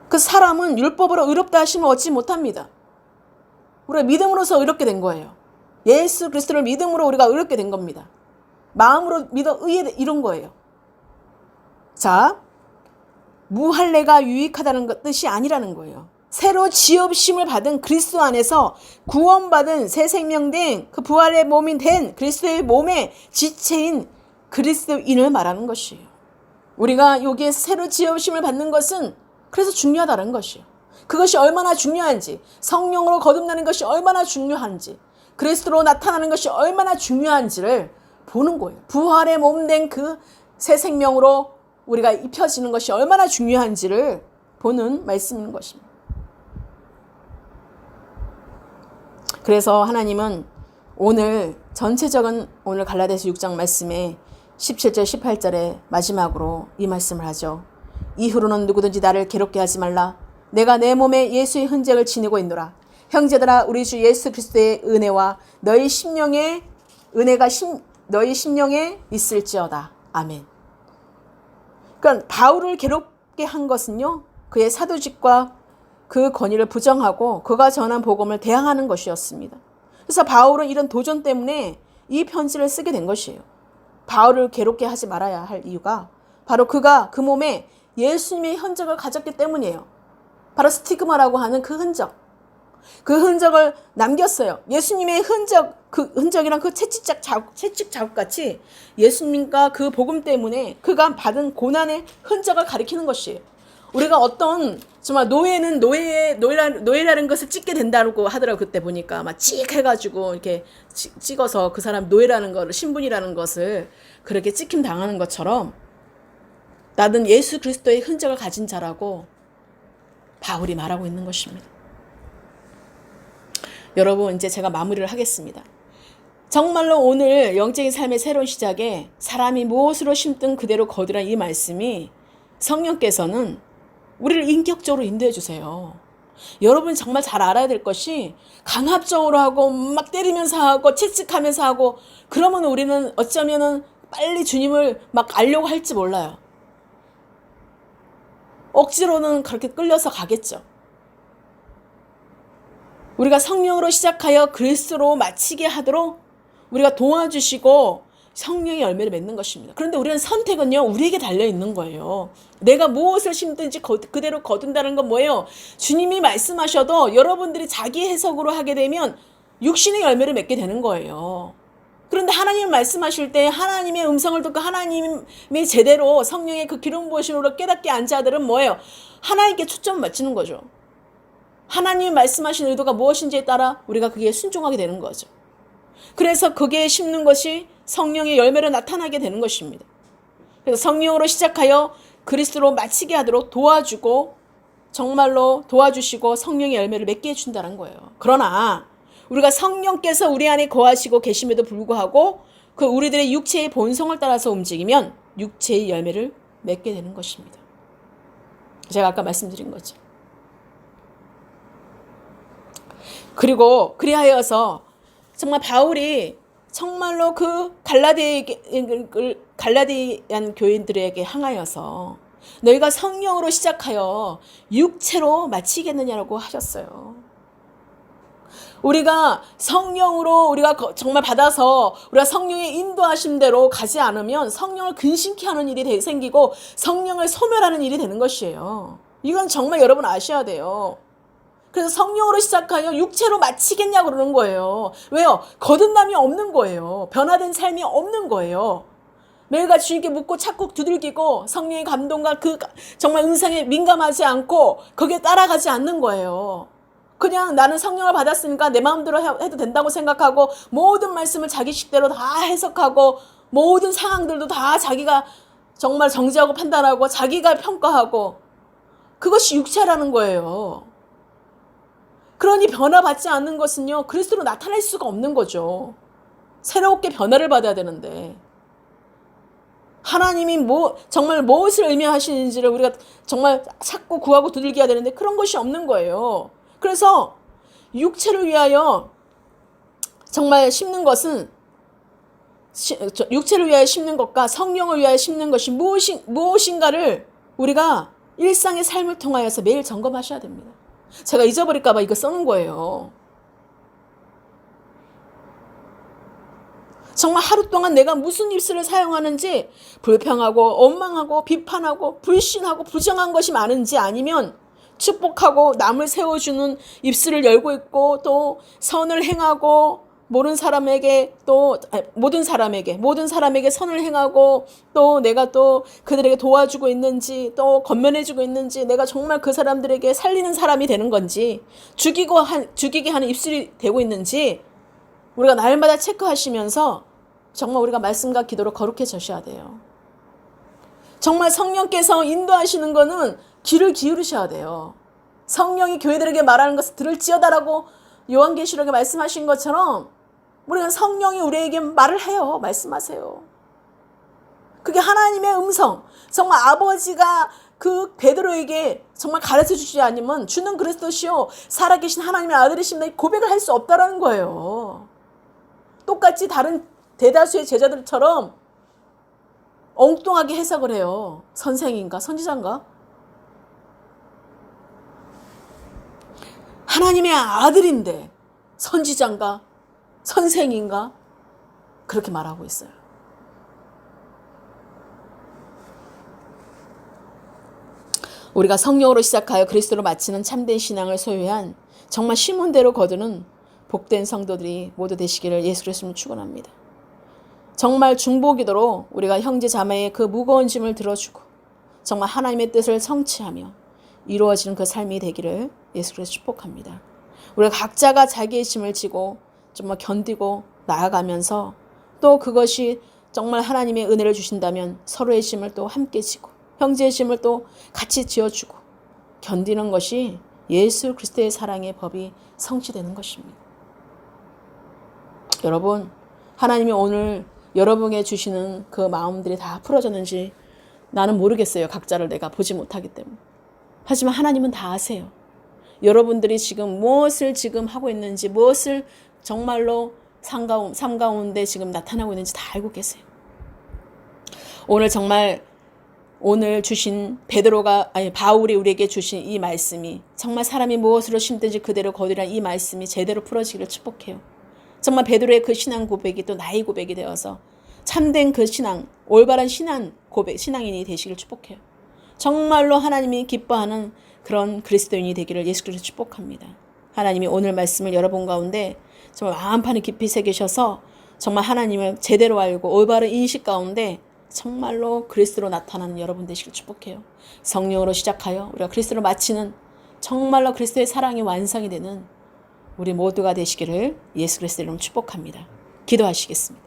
그 사람은 율법으로 의롭다 하심을 얻지 못합니다. 우리가 믿음으로서 의롭게 된 거예요. 예수 그리스도를 믿음으로 우리가 의롭게 된 겁니다. 마음으로 믿어 의에 이룬 거예요. 자, 무할례가 유익하다는 뜻이 아니라는 거예요. 새로 지으심을 받은 그리스도 안에서 구원받은 새 생명된 그 부활의 몸이 된 그리스도의 몸의 지체인 그리스도인을 말하는 것이에요. 우리가 여기에서 새로 지으심을 받는 것은 그래서 중요하다는 것이에요. 그것이 얼마나 중요한지, 성령으로 거듭나는 것이 얼마나 중요한지, 그리스도로 나타나는 것이 얼마나 중요한지를 보는 거예요. 부활의 몸 된 그 새 생명으로 우리가 입혀지는 것이 얼마나 중요한지를 보는 말씀인 것입니다. 그래서 하나님은 오늘 전체적인 오늘 갈라디아서 6장 말씀에 17절 18절에 마지막으로 이 말씀을 하죠. 이후로는 누구든지 나를 괴롭게 하지 말라. 내가 내 몸에 예수의 흔적을 지니고 있노라. 형제들아 우리 주 예수 그리스도의 은혜와 너희 심령의 은혜가 너희 심령에 있을지어다. 아멘. 그러니까 바울을 괴롭게 한 것은요. 그의 사도직과 그 권위를 부정하고 그가 전한 복음을 대항하는 것이었습니다. 그래서 바울은 이런 도전 때문에 이 편지를 쓰게 된 것이에요. 바울을 괴롭게 하지 말아야 할 이유가 바로 그가 그 몸에 예수님의 흔적을 가졌기 때문이에요. 바로 스티그마라고 하는 그 흔적. 그 흔적을 남겼어요. 예수님의 흔적, 그 흔적이란 그 채찍 자국같이 예수님과 그 복음 때문에 그가 받은 고난의 흔적을 가리키는 것이에요. 우리가 어떤 정말 노예라는 것을 찍게 된다고 하더라고요. 그때 보니까 막 찍 해가지고 이렇게 찍어서 그 사람 노예라는 거를 신분이라는 것을 그렇게 찍힘 당하는 것처럼 나는 예수 그리스도의 흔적을 가진 자라고 바울이 말하고 있는 것입니다. 여러분 이제 제가 마무리를 하겠습니다. 정말로 오늘 영적인 삶의 새로운 시작에 사람이 무엇으로 심든 그대로 거두라 이 말씀이 성령께서는 우리를 인격적으로 인도해 주세요. 여러분이 정말 잘 알아야 될 것이 강압적으로 하고 막 때리면서 하고 채찍하면서 하고 그러면 우리는 어쩌면은 빨리 주님을 막 알려고 할지 몰라요. 억지로는 그렇게 끌려서 가겠죠. 우리가 성령으로 시작하여 그리스도로 마치게 하도록 우리가 도와주시고 성령의 열매를 맺는 것입니다. 그런데 우리는 선택은요, 우리에게 달려있는 거예요. 내가 무엇을 심든지 그대로 거둔다는 건 뭐예요? 주님이 말씀하셔도 여러분들이 자기 해석으로 하게 되면 육신의 열매를 맺게 되는 거예요. 그런데 하나님 말씀하실 때 하나님의 음성을 듣고 하나님이 제대로 성령의 그 기름 부으심으로 깨닫게 한 자들은 뭐예요? 하나님께 초점을 맞추는 거죠. 하나님이 말씀하신 의도가 무엇인지에 따라 우리가 그게 순종하게 되는 거죠. 그래서 그게 심는 것이 성령의 열매로 나타나게 되는 것입니다. 그래서 성령으로 시작하여 그리스도로 마치게 하도록 도와주고 정말로 도와주시고 성령의 열매를 맺게 해준다는 거예요. 그러나 우리가 성령께서 우리 안에 거하시고 계심에도 불구하고 그 우리들의 육체의 본성을 따라서 움직이면 육체의 열매를 맺게 되는 것입니다. 제가 아까 말씀드린 거죠. 그리고 그리하여서 정말 바울이 정말로 그 갈라디안 교인들에게 향하여서 너희가 성령으로 시작하여 육체로 마치겠느냐라고 하셨어요. 우리가 성령으로 우리가 정말 받아서 우리가 성령의 인도하심대로 가지 않으면 성령을 근심케 하는 일이 생기고 성령을 소멸하는 일이 되는 것이에요. 이건 정말 여러분 아셔야 돼요. 그래서 성령으로 시작하여 육체로 마치겠냐 그러는 거예요. 왜요? 거듭남이 없는 거예요. 변화된 삶이 없는 거예요. 매일같이 주님께 묻고 찾고 두들기고 성령의 감동과 그 정말 은상에 민감하지 않고 거기에 따라가지 않는 거예요. 그냥 나는 성령을 받았으니까 내 마음대로 해도 된다고 생각하고 모든 말씀을 자기 식대로 다 해석하고 모든 상황들도 다 자기가 정말 정지하고 판단하고 자기가 평가하고 그것이 육체라는 거예요. 그러니 변화받지 않는 것은요, 그리스도로 나타날 수가 없는 거죠. 새롭게 변화를 받아야 되는데 하나님이 정말 무엇을 의미하시는지를 우리가 정말 찾고 구하고 두들겨야 되는데 그런 것이 없는 거예요. 그래서 육체를 위하여 정말 심는 것은 육체를 위하여 심는 것과 성령을 위하여 심는 것이 무엇인가를 우리가 일상의 삶을 통하여서 매일 점검하셔야 됩니다. 제가 잊어버릴까 봐 이거 써놓은 거예요. 정말 하루 동안 내가 무슨 입술을 사용하는지 불평하고 원망하고 비판하고 불신하고 부정한 것이 많은지 아니면 축복하고 남을 세워주는 입술을 열고 있고 또 선을 행하고 모든 사람에게 선을 행하고 또 내가 또 그들에게 도와주고 있는지 또 건면해주고 있는지 내가 정말 그 사람들에게 살리는 사람이 되는 건지 죽이게 하는 입술이 되고 있는지 우리가 날마다 체크하시면서 정말 우리가 말씀과 기도로 거룩해져야 돼요. 정말 성령께서 인도하시는 거는 귀를 기울이셔야 돼요. 성령이 교회들에게 말하는 것을 들을지어다라고 요한계시록에 말씀하신 것처럼 우리가 성령이 우리에게 말을 해요. 말씀하세요. 그게 하나님의 음성. 정말 아버지가 그 베드로에게 정말 가르쳐 주지 않으면 주는 그리스도시요 살아계신 하나님의 아들이십니다. 고백을 할 수 없다라는 거예요. 똑같이 다른 대다수의 제자들처럼 엉뚱하게 해석을 해요. 선생인가 선지자인가? 하나님의 아들인데 선지자인가? 선생인가? 그렇게 말하고 있어요. 우리가 성령으로 시작하여 그리스도로 마치는 참된 신앙을 소유한 정말 심은대로 거두는 복된 성도들이 모두 되시기를 예수 그리스도로 축원합니다. 정말 중보기도로 우리가 형제 자매의 그 무거운 짐을 들어주고 정말 하나님의 뜻을 성취하며 이루어지는 그 삶이 되기를 예수 그리스도 축복합니다. 우리가 각자가 자기의 짐을 지고 정말 견디고 나아가면서 또 그것이 정말 하나님의 은혜를 주신다면 서로의 짐을 또 함께 지고 형제의 짐을 또 같이 지어주고 견디는 것이 예수 그리스도의 사랑의 법이 성취되는 것입니다. 여러분, 하나님이 오늘 여러분에게 주시는 그 마음들이 다 풀어졌는지 나는 모르겠어요. 각자를 내가 보지 못하기 때문에. 하지만 하나님은 다 아세요. 여러분들이 지금 무엇을 지금 하고 있는지, 무엇을 정말로 삶 가운데 지금 나타나고 있는지 다 알고 계세요. 오늘 정말 오늘 주신 바울이 우리에게 주신 이 말씀이 정말 사람이 무엇으로 심든지 그대로 거두라는 이 말씀이 제대로 풀어지기를 축복해요. 정말 베드로의 그 신앙 고백이 또 나의 고백이 되어서 참된 그 신앙, 올바른 신앙인이 되시길 축복해요. 정말로 하나님이 기뻐하는 그런 그리스도인이 되기를 예수 그리스도 축복합니다. 하나님이 오늘 말씀을 여러분 가운데 정말 마음판에 깊이 새기셔서 정말 하나님을 제대로 알고 올바른 인식 가운데 정말로 그리스도로 나타나는 여러분 되시길 축복해요. 성령으로 시작하여 우리가 그리스도로 마치는 정말로 그리스도의 사랑이 완성이 되는 우리 모두가 되시기를 예수 그리스도로 축복합니다. 기도하시겠습니다.